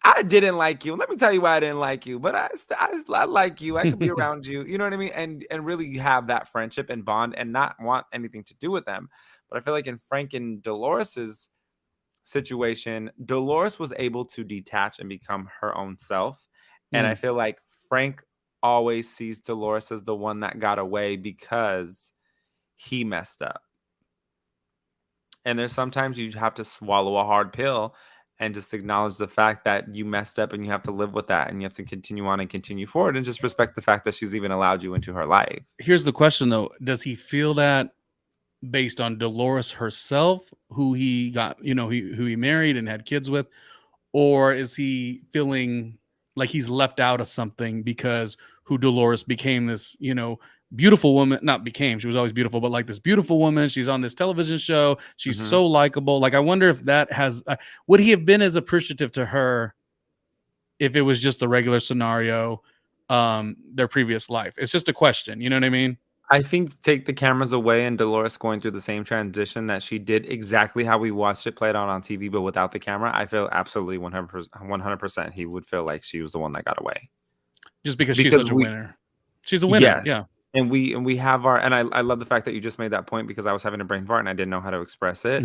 I didn't like you. Let me tell you why I didn't like you, but I like you. I could be around you. You know what I mean? And really have that friendship and bond and not want anything to do with them. But I feel like in Frank and Dolores's situation, Dolores was able to detach and become her own self. And I Mm. feel like Frank always sees Dolores as the one that got away because he messed up. And there's sometimes you have to swallow a hard pill and just acknowledge the fact that you messed up and you have to live with that and you have to continue on and continue forward and just respect the fact that she's even allowed you into her life. Here's the question though: does he feel that based on Dolores herself, who he got, who he married and had kids with, or is he feeling like he's left out of something because who Dolores became this, beautiful woman, not became, she was always beautiful, but like this beautiful woman, she's on this television show, she's Hmm. so likable. Like I wonder if that has would he have been as appreciative to her if it was just the regular scenario, their previous life? It's just a question, you know what I mean? I think take the cameras away and Dolores going through the same transition that she did exactly how we watched it played out on TV, but without the camera, I feel absolutely 100% he would feel like she was the one that got away. Just because she's Because such a winner. She's a winner, yes. yeah. And we have I love the fact that you just made that point because I was having a brain fart and I didn't know how to express it.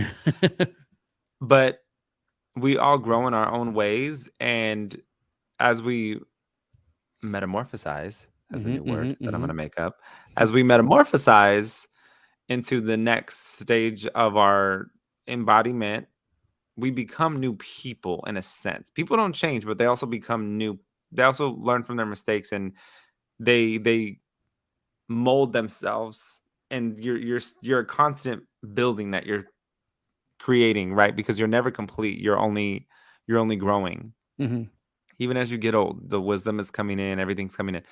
But we all grow in our own ways. And as we metamorphosize, as a Mhm, new word mhm, that I'm going to mhm. make up, as we metamorphosize into the next stage of our embodiment, we become new people in a sense. People don't change, but they also become new. They also learn from their mistakes and they mold themselves. And you're a constant building that you're creating, right? Because you're never complete. You're only growing. Mhm. Even as you get old, the wisdom is coming in, everything's coming in.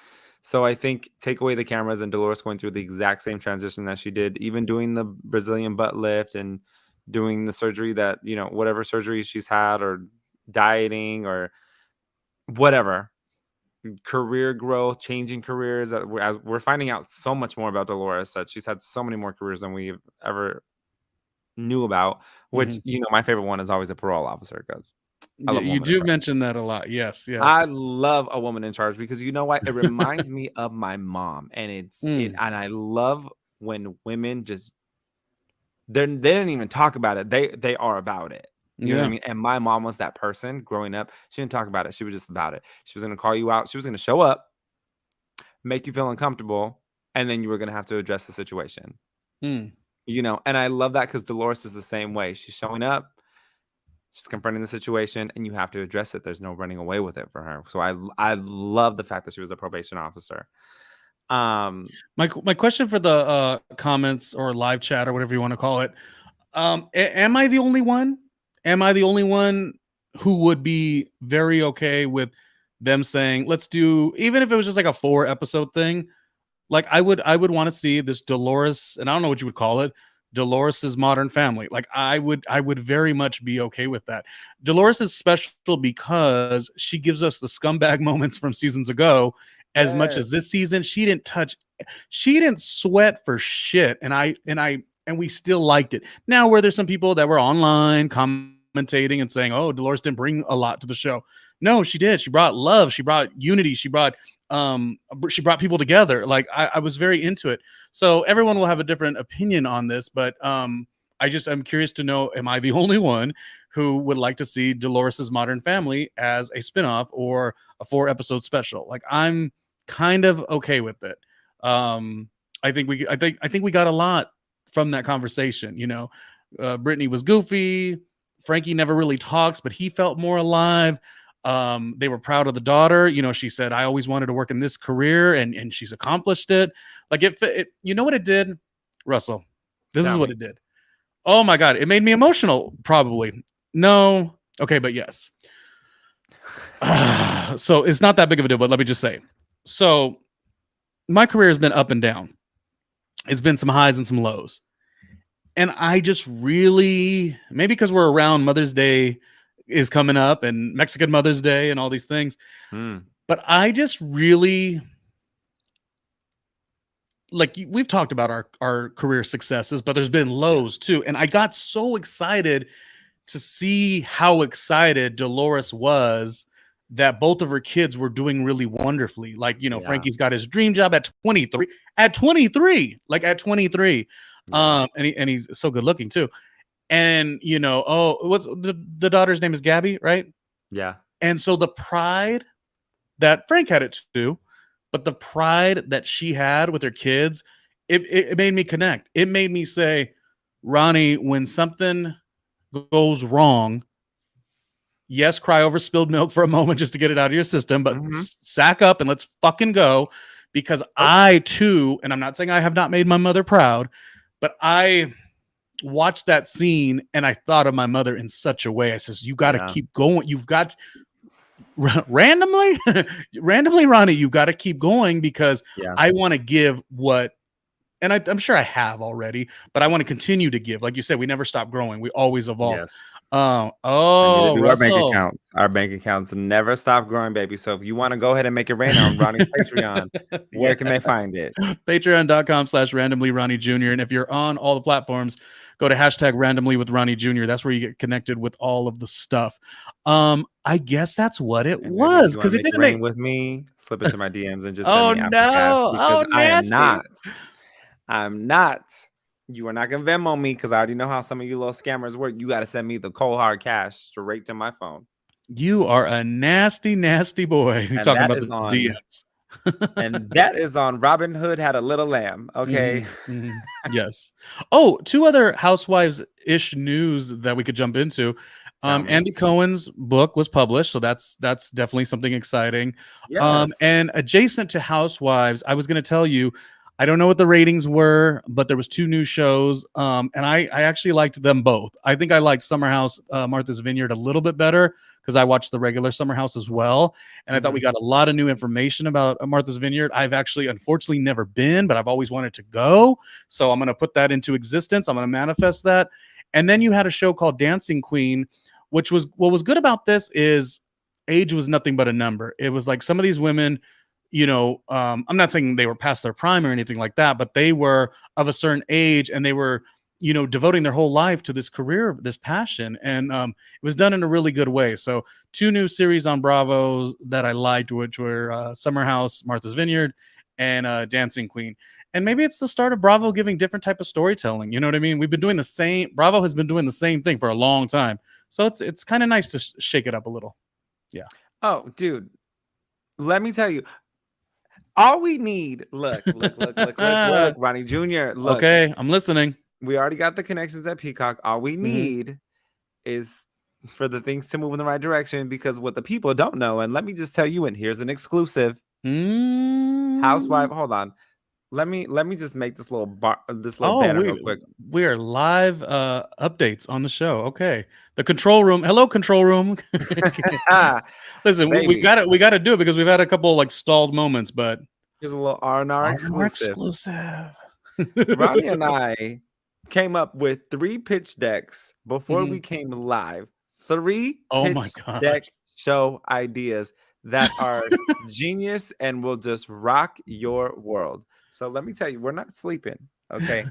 So I think take away the cameras and Dolores going through the exact same transition that she did, even doing the Brazilian butt lift and doing the surgery that, whatever surgery she's had, or dieting or whatever, career growth, changing careers. As we're finding out so much more about Dolores, that she's had so many more careers than we ever knew about, which, my favorite one is always a parole officer, because I love a You woman in do charge. mention that a lot. Yes, yes. I love a woman in charge, because you know what? It reminds me of my mom, and and I love when women just they didn't even talk about it. They are about it. You know what I mean? And my mom was that person growing up. She didn't talk about it. She was just about it. She was going to call you out. She was going to show up, make you feel uncomfortable, and then you were going to have to address the situation. And I love that, because Dolores is the same way. She's showing up, she's confronting the situation, and you have to address it. There's no running away with it for her. So I love the fact that she was a probation officer. My question for the comments or live chat or whatever you want to call it, am I the only one? Am I the only one who would be very okay with them saying, let's do, even if it was just like a 4-episode thing, like I would want to see this Dolores, and I don't know what you would call it, Dolores's Modern Family. Like I would very much be okay with that. Dolores is special because she gives us the scumbag moments from seasons ago. As much as this season, she didn't sweat for shit, and we still liked it. Now, where there's some people that were online commentating and saying, "Oh, Dolores didn't bring a lot to the show." No, she did. She brought love. She brought unity. She brought people together. Like I was very into it. So everyone will have a different opinion on this, but I'm curious to know, am I the only one who would like to see Dolores's Modern Family as a spinoff or a 4-episode special? Like I'm kind of okay with it. I think we got a lot from that conversation. Brittany was goofy. Frankie never really talks, but he felt more alive. They were proud of the daughter. She said, I always wanted to work in this career, and she's accomplished it. Like it you know what it did, Russell? This is what it did. Oh my God. It made me emotional. Probably. No. Okay. But yes. So it's not that big of a deal, but let me just say, so my career has been up and down. It's been some highs and some lows. And I just really, maybe because we're around Mother's Day is coming up and Mexican Mother's Day and all these things. But I just really, like, we've talked about our career successes, but there's been lows too. And I got so excited to see how excited Dolores was that both of her kids were doing really wonderfully. Like, Frankie's got his dream job at 23, at 23. Yeah. And he's so good looking too. And, what's the daughter's name is Gabby, right? Yeah. And so the pride that Frank had it too, but the pride that she had with her kids, it made me connect. It made me say, Ronnie, when something goes wrong, yes, cry over spilled milk for a moment just to get it out of your system, but sack up and let's fucking go. Because I too, and I'm not saying I have not made my mother proud, but I watched that scene and I thought of my mother in such a way. I says, you got to keep going. You've got randomly, Ronnie, you got to keep going, because I want to give what, and I'm sure I have already, but I want to continue to give. Like you said, we never stop growing. We always evolve. Yes. Our bank accounts never stop growing, baby. So if you want to go ahead and make it rain on Ronnie's Patreon, where can they find it? Patreon.com/randomlyRonnie Jr. And if you're on all the platforms, go to #randomly with Ronnie Jr. That's where you get connected with all of the stuff. I guess that's what it was, because it didn't rain with me. Slip into my DMs and just send me After Cash, because I'm not. You are not gonna Venmo me, because I already know how some of you little scammers work. You got to send me the cold hard cash straight to my phone. You are a nasty, nasty boy. You're talking about the DMs. And that is on Robin Hood Had a Little Lamb. Okay. Yes. Oh, 2 other housewives-ish news that we could jump into. Andy Cohen's book was published, so that's definitely something exciting. Yes. And adjacent to Housewives, I was going to tell you, I don't know what the ratings were, but there was 2 new shows, and I actually liked them both. I think I liked Summer House, Martha's Vineyard a little bit better, because I watched the regular Summer House as well, and I thought we got a lot of new information about Martha's Vineyard. I've actually, unfortunately, never been, but I've always wanted to go, so I'm going to put that into existence. I'm going to manifest that. And then you had a show called Dancing Queen, which was, what was good about this is age was nothing but a number. It was like some of these women, I'm not saying they were past their prime or anything like that, but they were of a certain age and they were, devoting their whole life to this career, this passion. And it was done in a really good way. So 2 new series on Bravo that I liked, which were Summer House, Martha's Vineyard, and Dancing Queen. And maybe it's the start of Bravo giving different type of storytelling. You know what I mean? Bravo has been doing the same thing for a long time. So it's kind of nice to shake it up a little. Yeah. Oh, dude, let me tell you, all we need, look, Ronnie Jr., look. Okay, I'm listening. We already got the connections at Peacock. All we need is for the things to move in the right direction, because what the people don't know, and let me just tell you, and here's an exclusive. Housewife, hold on. Let me just make this little banner real quick. We are live updates on the show. Okay. The control room. Hello, control room. Listen, we got to do it because we've had a couple like stalled moments, but here's a little R&R exclusive. Ronnie and I came up with 3 pitch decks before we came live. 3 pitch deck show ideas that are genius and will just rock your world. So let me tell you, we're not sleeping, okay?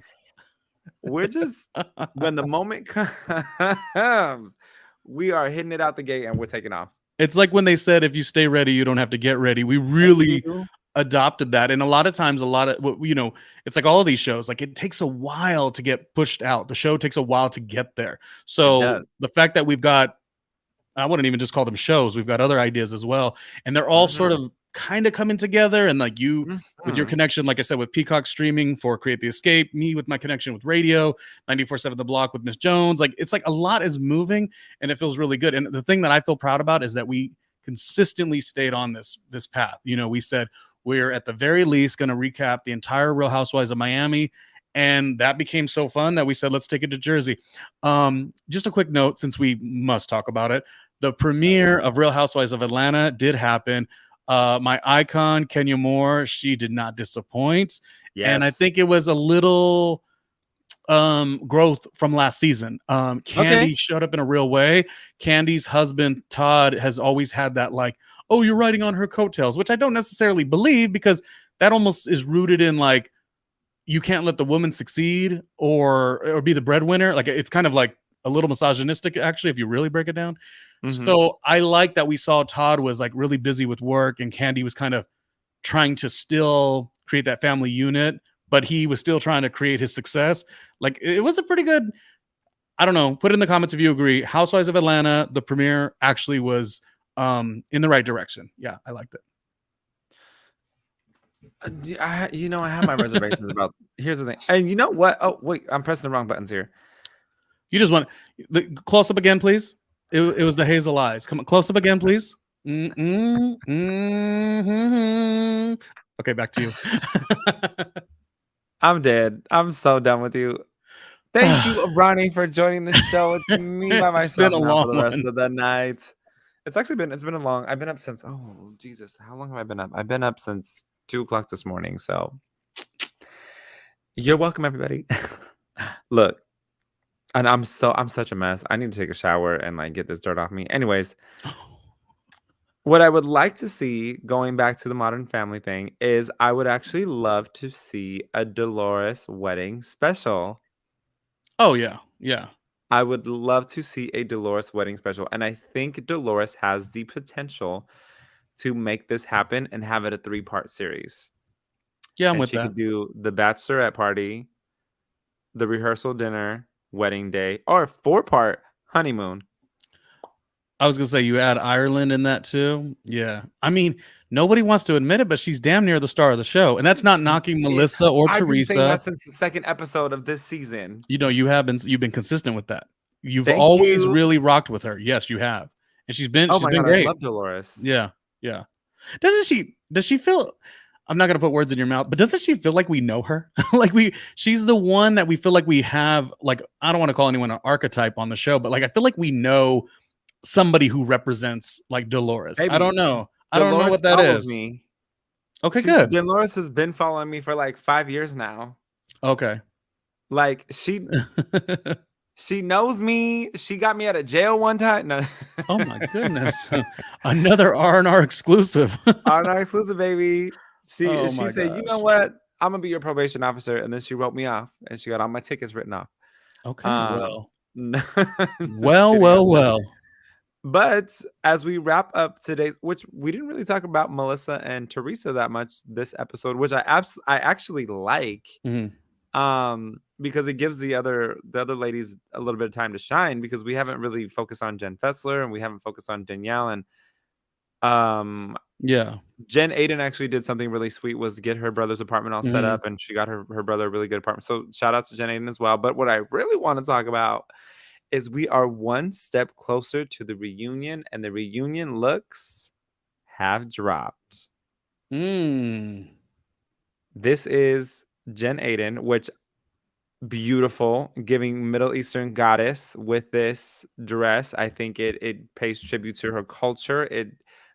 We're just, when the moment comes, we are hitting it out the gate and we're taking off. It's like when they said, if you stay ready, you don't have to get ready. We really adopted that. And a lot of times, it's like all of these shows, like it takes a while to get pushed out. The show takes a while to get there. So the fact that we've got, I wouldn't even just call them shows, we've got other ideas as well. And they're all sort of kind of coming together. And like you, with your connection, like I said, with Peacock streaming for Create the Escape, me with my connection with radio, 94.7 The Block with Miss Jones, like it's like a lot is moving and it feels really good. And the thing that I feel proud about is that we consistently stayed on this path. We said, we're at the very least going to recap the entire Real Housewives of Miami. And that became so fun that we said, let's take it to Jersey. Just a quick note, since we must talk about it. The premiere of Real Housewives of Atlanta did happen. My icon, Kenya Moore, she did not disappoint. Yes. And I think it was a little growth from last season. Candy showed up in a real way. Candy's husband, Todd, has always had that like, oh, you're riding on her coattails, which I don't necessarily believe, because that almost is rooted in like, you can't let the woman succeed or be the breadwinner. Like it's kind of like a little misogynistic, actually, if you really break it down. So I like that we saw Todd was like really busy with work and Candy was kind of trying to still create that family unit, but he was still trying to create his success. Like it was a pretty good, I don't know, put in the comments if you agree. Housewives of Atlanta, the premiere actually was in the right direction. Yeah, I liked it. I have my reservations about, here's the thing. And you know what? Oh, wait, I'm pressing the wrong buttons here. You just want the close up again, please. It was the hazel eyes. Come on, close up again, please. Okay, back to you. I'm dead. I'm so done with you. Thank you, Ronnie, for joining the show with me by myself. It's been a long for the rest of the night. It's been a long. I've been up since, oh Jesus, how long have I been up? I've been up since 2:00 this morning. So you're welcome, everybody. Look. And I'm such a mess. I need to take a shower and like get this dirt off me. Anyways, what I would like to see, going back to the Modern Family thing, is I would actually love to see a Dolores wedding special. Oh, yeah. Yeah. I would love to see a Dolores wedding special. And I think Dolores has the potential to make this happen and have it a 3-part series. Yeah, I'm with that. She could do the bachelorette party, the rehearsal dinner, wedding day, or 4-part honeymoon. I was gonna say you add Ireland in that too. Yeah, I mean nobody wants to admit it, but she's damn near the star of the show, and that's not knocking Melissa or Teresa. I've been saying that since the 2nd episode of this season. You've been consistent with that. You've always really rocked with her. Yes, you have, and she's been great. I love Dolores. Yeah. Does she feel? I'm not gonna put words in your mouth, but doesn't she feel like we know her? Like she's the one that we feel like we have. Like I don't want to call anyone an archetype on the show, but like I feel like we know somebody who represents like Dolores. I Baby, don't know. I don't know Dolores what that follows is. me. Okay, good. Dolores has been following me for like 5 years now. Okay. Like she knows me. She got me out of jail one time. No. Oh my goodness. Another R&R exclusive. Our not exclusive, baby. Oh She my said, "You know gosh. what? I'm gonna be your probation officer," and then she wrote me off, and she got all my tickets written off. Okay, Um, well. no, just Well, kidding. well, well. But as we wrap up today's, which we didn't really talk about Melissa and Teresa that much this episode, which I actually like, Mhm. because it gives the other ladies a little bit of time to shine, because we haven't really focused on Jen Fessler and we haven't focused on Danielle, and um Yeah. Jen Aiden actually did something really sweet, was get her brother's apartment all set Mhm. up, and she got her brother a really good apartment. So shout out to Jen Aiden as well. But what I really want to talk about is we are one step closer to the reunion, and the reunion looks have dropped. Mm. This is Jen Aiden, which beautiful, giving Middle Eastern goddess with this dress. I think it pays tribute to her culture. It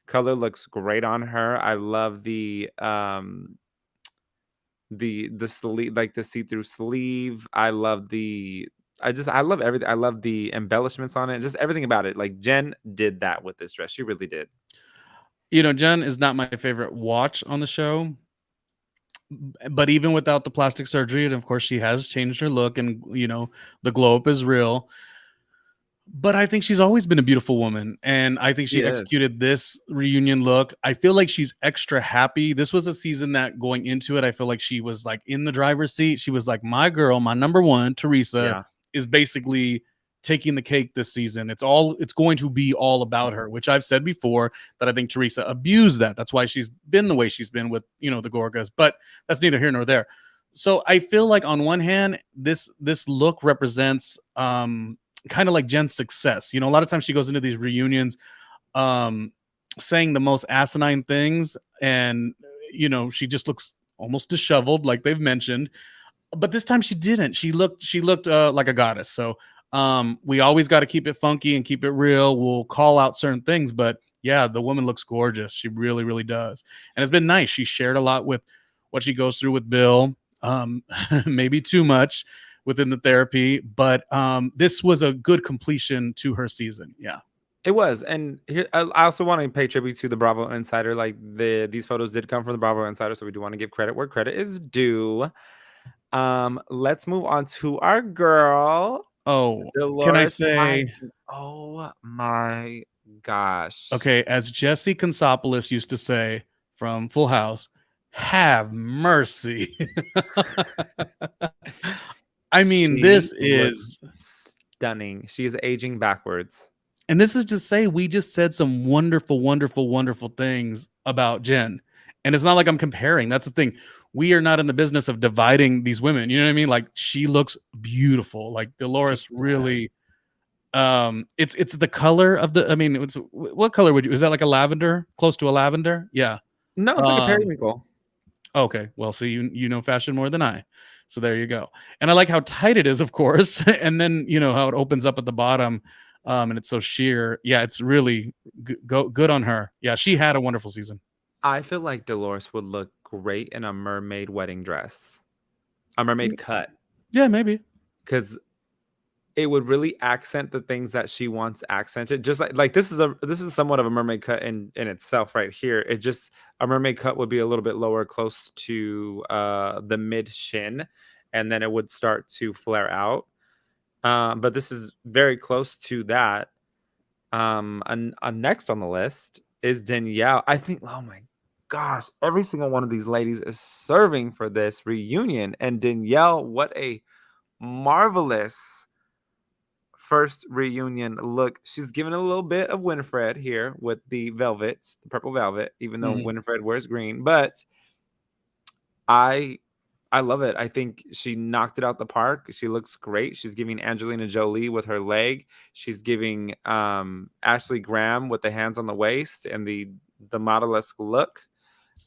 color looks great on her. I love the sleeve, like the see-through sleeve. I love everything. I love the embellishments on it. Just everything about it. Like Jen did that with this dress. She really did. You know, Jen is not my favorite watch on the show, but even without the plastic surgery, and of course she has changed her look, and you know, the glow up is real. But I think she's always been a beautiful woman, and I think She she is. executed this reunion look. I feel like she's extra happy. This was a season that going into it, I feel like she was like in the driver's seat. She was like, my girl, my number one, Teresa, Yeah. is basically taking the cake this season. It's going to be all about her, which I've said before that I think Teresa abused that. That's why she's been the way she's been with, you know, the Gorgas, but that's neither here nor there. So I feel like on one hand, this look represents kind of like Jen's success. You know, a lot of times she goes into these reunions um saying the most asinine things, and you know, she just looks almost disheveled like they've mentioned. But this time she didn't. She looked like a goddess. So we always got to keep it funky and keep it real. We'll call out certain things, but yeah, the woman looks gorgeous. She really, really does. And it's been nice. She shared a lot with what she goes through with Bill. Maybe too much within the therapy, but this was a good completion to her season. Yeah. It was. And here, I also want to pay tribute to the Bravo Insider. Like these photos did come from the Bravo Insider, so we do want to give credit where credit is due. Let's move on to our girl, Oh, can I Dolores say, Washington. Oh my gosh. okay, as Jesse Consopoulos used to say from Full House, have mercy. I mean, She this looks is, stunning. She is aging backwards. and this is to say, we just said some wonderful, wonderful, wonderful things about Jen. And it's not like I'm comparing. That's the thing. We are not in the business of dividing these women. You know what I mean? Like she looks beautiful. Like She Dolores does. really it's the color of the, I mean, it's what color would you, is that like a lavender? Close to a lavender? Yeah. No, it's like a Um periwinkle. okay. Well, see, you know fashion more than I. So there you go. And I like how tight it is, of course. And then, you know, how it opens up at the bottom. And it's so sheer. Yeah, it's really good on her. Yeah, she had a wonderful season. I feel like Dolores would look great in a mermaid wedding dress, a mermaid cut, Yeah, maybe. because it would really accent the things that she wants accented. Just like this is somewhat of a mermaid cut in itself right here. It just a mermaid cut would be a little bit lower, close to the mid shin, and then it would start to flare out. But this is very close to that. And next on the list is Danielle. I think, oh my gosh, every single one of these ladies is serving for this reunion. And Danielle, what a marvelous first reunion look. She's given a little bit of Winifred here with the velvet, the purple velvet, even though Mhm. Winifred wears green. But I I love it. I think she knocked it out the park. She looks great. She's giving Angelina Jolie with her leg. She's giving Ashley Graham with the hands on the waist and the model-esque look.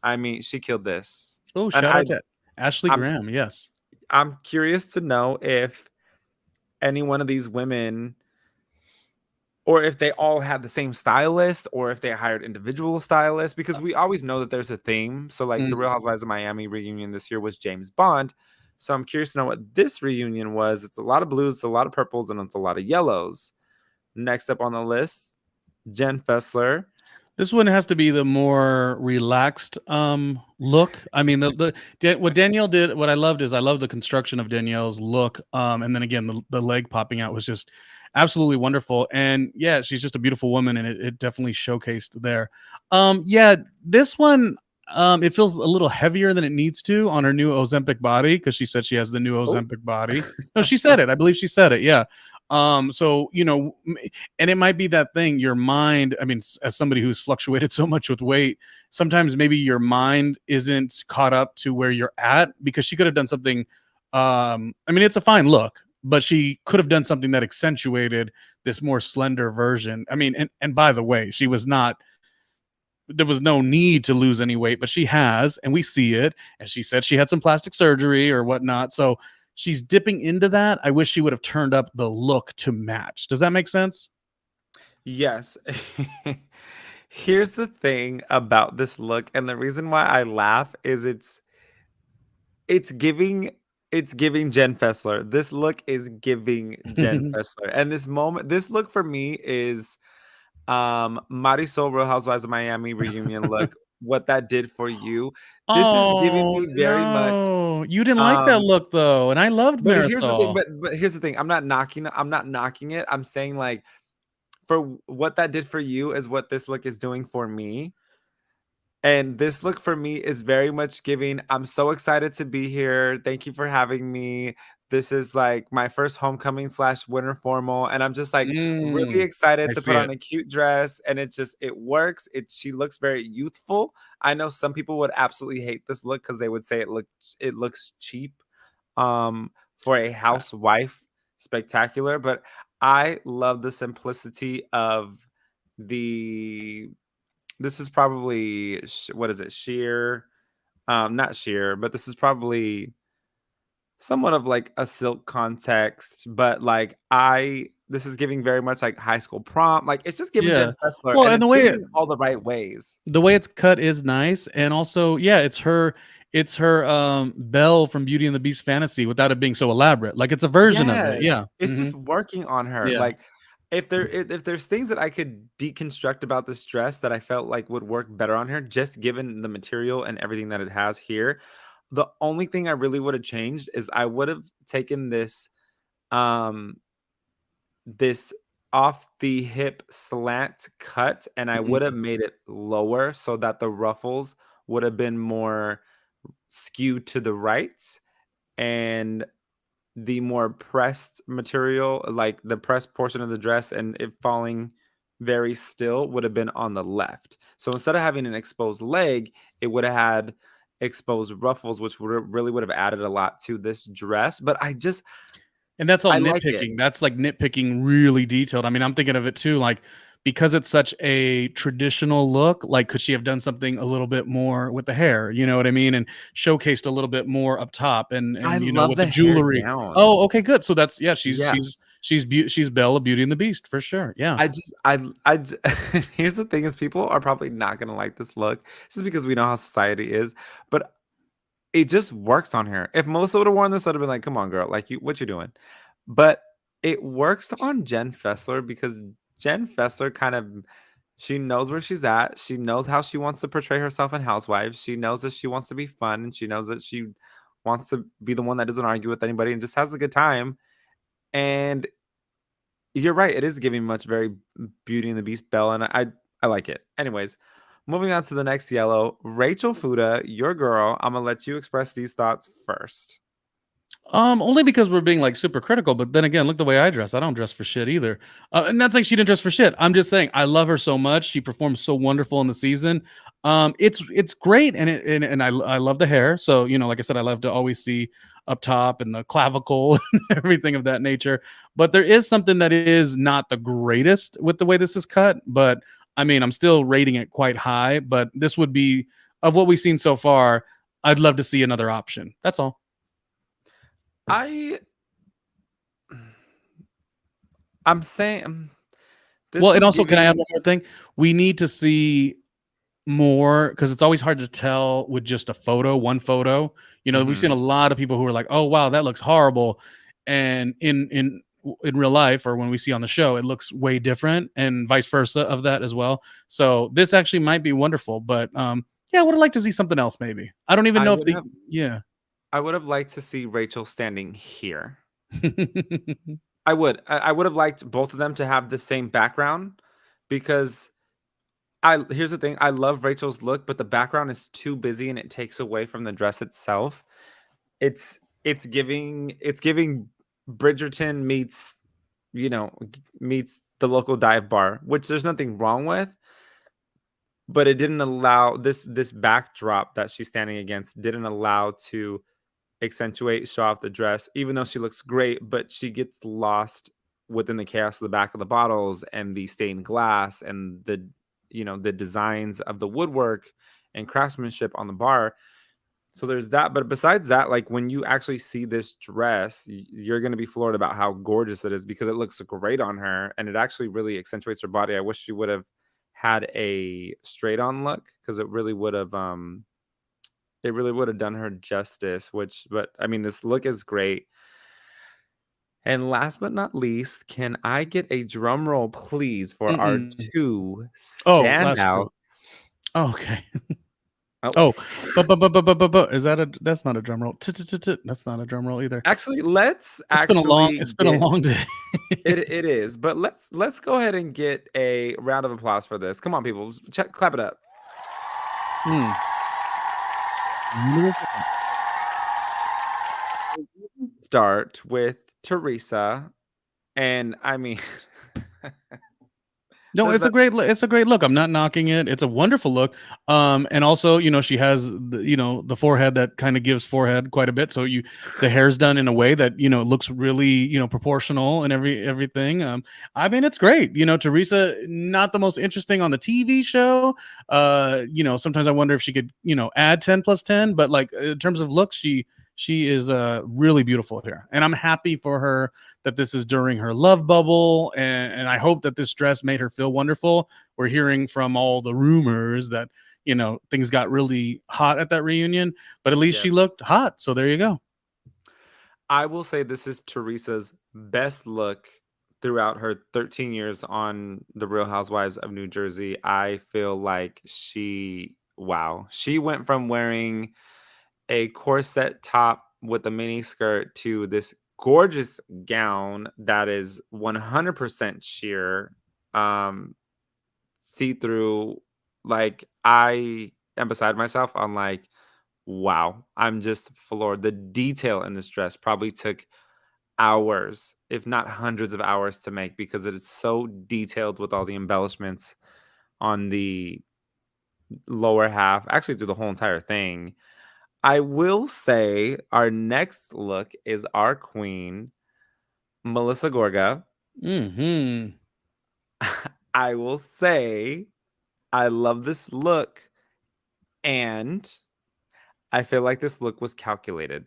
I mean, she killed this. Oh, And shout out to Ashley I'm Graham. Yes. I'm curious to know if any one of these women or if they all had the same stylist, or if they hired individual stylists, because we always know that there's a theme. So like the Real Housewives of Miami reunion this year was James Bond. So I'm curious to know what this reunion was. It's a lot of blues, it's a lot of purples, and it's a lot of yellows. Next up on the list, Jen Fessler. This one has to be the more relaxed look. I mean, what Danielle did, what I loved is I love the construction of Danielle's look. And then again, the leg popping out was just absolutely wonderful. And yeah, she's just a beautiful woman, and it definitely showcased there. Yeah, this one, it feels a little heavier than it needs to on her new Ozempic body, because she said she has the new Oh, Ozempic body. No, she said it. I believe she said it. Yeah. So and it might be that thing, your mind. I mean, as somebody who's fluctuated so much with weight, sometimes maybe your mind isn't caught up to where you're at, because she could have done something. I mean, it's a fine look, but she could have done something that accentuated this more slender version. I mean, and by the way, she was not. There was no need to lose any weight, but she has, and we see it. And she said she had some plastic surgery or whatnot. So she's dipping into that. I wish she would have turned up the look to match. Does that make sense? yes. Here's the thing about this look, and the reason why I laugh is it's giving it's giving Jen Fessler. This look is giving Jen Fessler. And this look for me is Marisol Real Housewives of Miami reunion look. What that did for you. This is giving Oh me very much no, you didn't like that um look though, and I loved but here's the thing, Marisol. but here's the thing. I'm not knocking it. I'm saying like for what that did for you is what this look is doing for me. And this look for me is very much giving, I'm so excited to be here. Thank you for having me. This is like my first homecoming slash winter formal. And I'm just like really I excited to see put on it. a cute dress. And it works. She looks very youthful. I know some people would absolutely hate this look because they would say it looks cheap for a housewife spectacular. But I love the simplicity of the this is probably what is it? Sheer, not sheer, but this is probably somewhat of like a silk context. But like this is giving very much like high school prom. Like it's just giving Yeah. Jen Fessler, Well, and and it's giving in all the right ways. the way it's cut is nice, and also, yeah, it's her Belle from Beauty and the Beast fantasy without it being so elaborate. Like it's a version of it. Yes, Yeah. it's just working on her. Yeah. Like if there's things that I could deconstruct about this dress that I felt like would work better on her, just given the material and everything that it has here, the only thing I really would have changed is I would have taken um this off the hip slant cut, and I Mhm. would have made it lower so that the ruffles would have been more skewed to the right, and the more pressed material, like the pressed portion of the dress and it falling very still, would have been on the left. So instead of having an exposed leg, it would have had exposed ruffles, which would have added a lot to this dress. But And that's all I like it. nitpicking. That's like nitpicking really detailed. I mean, I'm thinking of it too, like because it's such a traditional look, like could she have done something a little bit more with the hair? You know what I mean? And showcased a little bit more up top, I and love with the the hair jewelry. down. Oh, okay, good. So that's, yeah, Yeah. she's Belle of Beauty and the Beast for sure. Yeah. I just I j- here's the thing is people are probably not gonna like this look. This is because we know how society is, but it just works on her. If Melissa would have worn this, I'd have been like, "Come on, girl! Like, what you doing?" But it works on Jen Fessler because Jen Fessler she knows where she's at. She knows how she wants to portray herself in Housewives. She knows that she wants to be fun, and she knows that she wants to be the one that doesn't argue with anybody and just has a good time. And you're right; it is giving much very Beauty and the Beast Belle, and I like it. Anyways, moving on to the next yellow, Rachel Fuda, your girl. I'm gonna let you express these thoughts first. Only because we're being like super critical, but then again, look the way I dress. I don't dress for shit either. And not saying she didn't dress for shit. I'm just saying I love her so much. She performs so wonderful in the season. It's great, and I love the hair. So like I said, I love to always see up top and the clavicle and everything of that nature. But there is something that is not the greatest with the way this is cut. But I mean, I'm still rating it quite high. But this would be, of what we've seen so far, I'd love to see another option. That's all. I I'm saying Well, This and was also, can I add giving. one more thing? We need to see more because it's always hard to tell with just a photo, one photo. We've seen a Mhm. lot of people who are like, "Oh wow, that looks horrible," and in real life or when we see on the show, it looks way different, and vice versa of that as well. So this actually might be wonderful, but yeah, I would have liked to see something else. Maybe I don't even I know if would they, have yeah. I would have liked to see Rachel standing here. I would. I would have liked both of them to have the same background because I here's the thing, I love Rachel's look, but the background is too busy and it takes away from the dress itself. It's giving Bridgerton meets, meets the local dive bar, which there's nothing wrong with, but it didn't allow this backdrop that she's standing against didn't allow to accentuate, show off the dress, even though she looks great, but she gets lost within the chaos of the back of the bottles and the stained glass and the designs of the woodwork and craftsmanship on the bar. So there's that. But besides that, like when you actually see this dress, you're going to be floored about how gorgeous it is because it looks great on her and it actually really accentuates her body. I wish she would have had a straight on look because it really would have done her justice, but I mean, this look is great. And last but not least, can I get a drum roll, please, for our Mm-mm. two Oh, last two. standouts? Oh, okay. Oh, Oh, but is that a? That's not a drum roll. That's not a drum roll either. actually, let's It's been a long. actually It's been a get long day. it is, but let's go ahead and get a round of applause for this. Come on, people, clap it up. Hmm. Start with Teresa, and I mean, No, there's it's a great look. I'm not knocking it. It's a wonderful look. And also, she has the forehead that kind of gives forehead quite a bit. So the hair's done in a way that looks really proportional and everything. I mean, it's great. Teresa, not the most interesting on the TV show. Sometimes I wonder if she could add 10 plus 10, but like in terms of looks, she is really beautiful here, and I'm happy for her that this is during her love bubble, and I hope that this dress made her feel wonderful. We're hearing from all the rumors that things got really hot at that reunion, but at least yes. she looked hot. So there you go. I will say this is Teresa's best look throughout her 13 years on The Real Housewives of New Jersey. I feel like wow, she went from wearing a corset top with a mini skirt to this gorgeous gown that is 100% sheer, see through. Like, I am beside myself. I'm like, wow, I'm just floored. The detail in this dress probably took hours, if not hundreds of hours to make because it is so detailed with all the embellishments on the lower half, actually through the whole entire thing. I will say our next look is our queen, Melissa Gorga. Hmm. I will say I love this look, and I feel like this look was calculated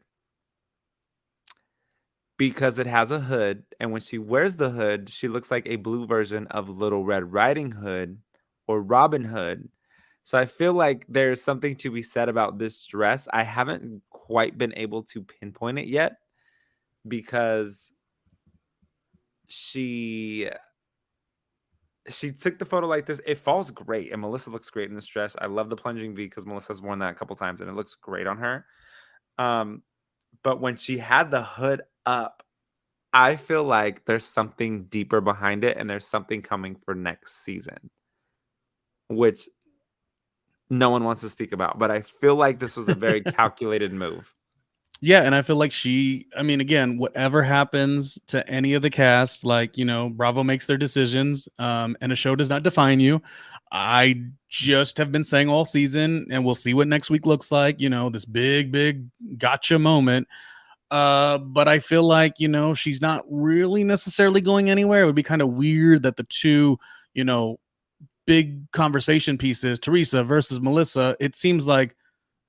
because it has a hood, and when she wears the hood, she looks like a blue version of Little Red Riding Hood or Robin Hood. So I feel like there's something to be said about this dress. I haven't quite been able to pinpoint it yet because she she took the photo like this. It falls great, and Melissa looks great in this dress. I love the plunging V because Melissa's worn that a couple times, and it looks great on her. Um, but when she had the hood up, I feel like there's something deeper behind it, and there's something coming for next season, which no one wants to speak about. But I feel like this was a very calculated move. Yeah, and I feel like I mean, again, whatever happens to any of the cast, like, Bravo makes their decisions, and a show does not define you. I just have been saying all season, and we'll see what next week looks like, this big gotcha moment. But I feel like, she's not really necessarily going anywhere. It would be kind of weird that the two, you know, big conversation pieces, Teresa versus Melissa, it seems like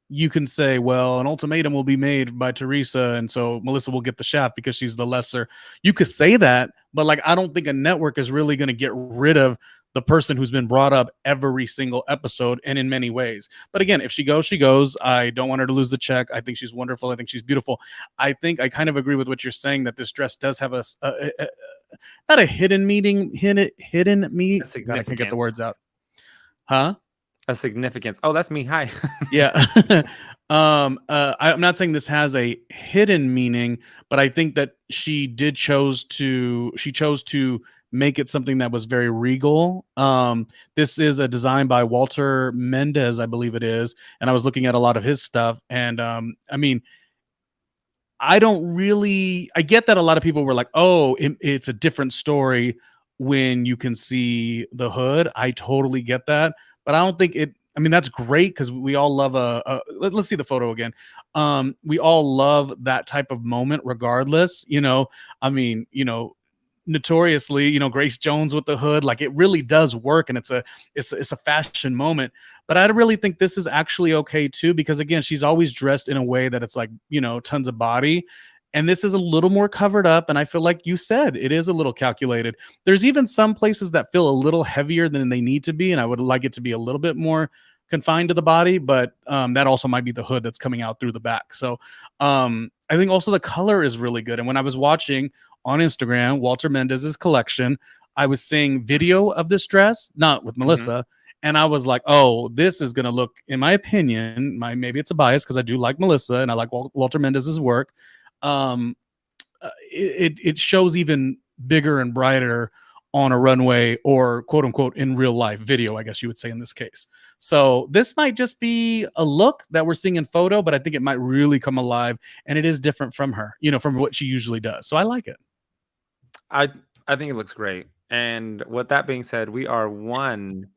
you can say, well, an ultimatum will be made by Teresa, and so Melissa will get the shaft because she's the lesser. You could say that, but like I don't think a network is really going to get rid of the person who's been brought up every single episode and in many ways. But again, if she goes, she goes. I don't want her to lose the check. I think she's wonderful. I think she's beautiful. I think I kind of agree with what you're saying, that this dress does have not a hidden meaning, hidden me. God, I can't get the words out. Huh? A significance. Oh, that's me. Hi. Yeah. I'm not saying this has a hidden meaning, but I think that she chose to make it something that was very regal. This is a design by Walter Mendez, I believe it is, and I was looking at a lot of his stuff, and I mean, I get that a lot of people were like, oh, it's a different story when you can see the hood. I totally get that, but I don't think it. I mean, that's great because we all love let's see the photo again. We all love that type of moment, regardless. I mean, notoriously, Grace Jones with the hood, like it really does work, and it's a fashion moment. But I really think this is actually okay too, because again, she's always dressed in a way that it's like, tons of body. And this is a little more covered up. And I feel like you said it is a little calculated. There's even some places that feel a little heavier than they need to be. And I would like it to be a little bit more confined to the body, but that also might be the hood that's coming out through the back. So I think also the color is really good. And when I was watching on Instagram Walter Mendez's collection, I was seeing video of this dress, not with Melissa, and I was like, oh, this is going to look, in my opinion, maybe it's a bias because I do like Melissa and I like Walter Mendez's work. It shows even bigger and brighter on a runway, or quote unquote in real life video, I guess you would say in this case. So this might just be a look that we're seeing in photo, but I think it might really come alive, and it is different from her, from what she usually does. So I like it. I think it looks great. And with that being said, we are one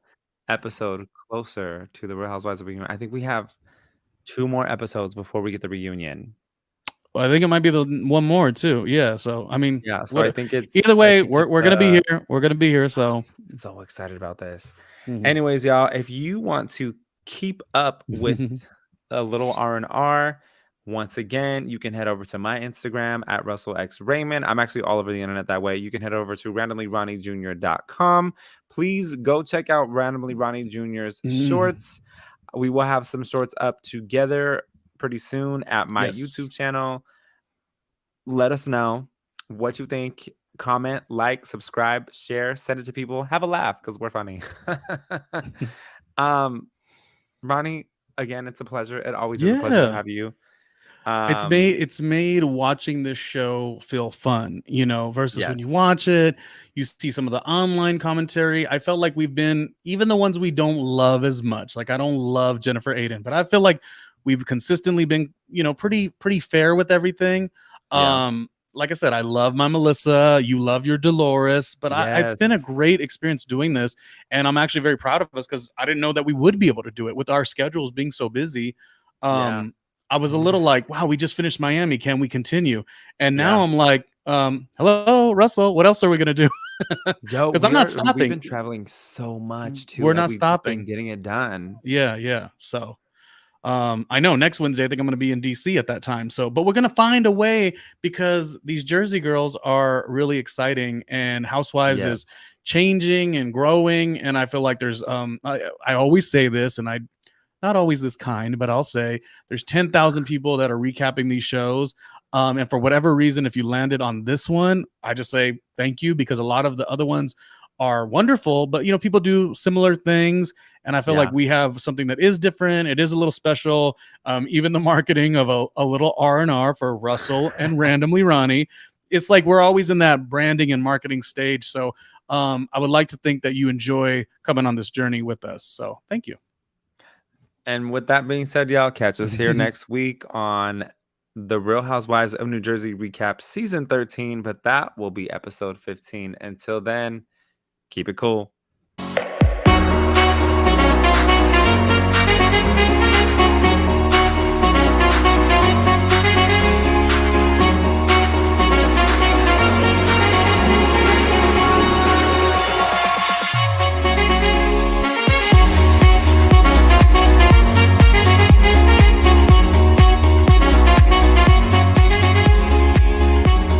episode closer to the Real Housewives of Reunion. I think we have 2 more episodes before we get the reunion. Well, I think it might be the one more too. Yeah. So I mean, yeah. So I think it's either way. We're gonna be here. We're gonna be here. So I'm so excited about this. Anyways, y'all, if you want to keep up with a little R&R, once again, you can head over to my Instagram at RussellXRaymond. I'm actually all over the internet that way. You can head over to randomlyRonnieJr.com. Please go check out Randomly Ronnie Jr.'s shorts. We will have some shorts up together pretty soon at my YouTube channel. Let us know what you think. Comment, like, subscribe, share, send it to people. Have a laugh because we're funny. Ronnie, again, it's a pleasure. It always is a pleasure to have you. It's made watching this show feel fun, versus when you watch it, you see some of the online commentary. I felt like we've been, even the ones we don't love as much. Like I don't love Jennifer Aiden, but I feel like we've consistently been, pretty fair with everything. Like I said, I love my Melissa. You love your Dolores, but it's been a great experience doing this, and I'm actually very proud of us because I didn't know that we would be able to do it with our schedules being so busy. I was a little like, wow, we just finished Miami. Can we continue? And now I'm like, hello, Russell. What else are we gonna do? Because I'm not stopping. We've been traveling so much too. We're not stopping. Getting it done. Yeah. So. I know next Wednesday I think I'm going to be in DC at that time. So, but we're going to find a way because these Jersey girls are really exciting, and Housewives is changing and growing. And I feel like there's, I always say this, and I not always this kind, but I'll say there's 10,000 people that are recapping these shows. And for whatever reason, if you landed on this one, I just say thank you, because a lot of the other ones are wonderful, but people do similar things, and I feel like we have something that is different. It is a little special. Even the marketing of a little R&R for Russell and Randomly Ronnie, it's like we're always in that branding and marketing stage. So I would like to think that you enjoy coming on this journey with us. So thank you. And with that being said, y'all, catch us here next week on the Real Housewives of New Jersey recap season 13, but that will be episode 15. Until then, keep it cool.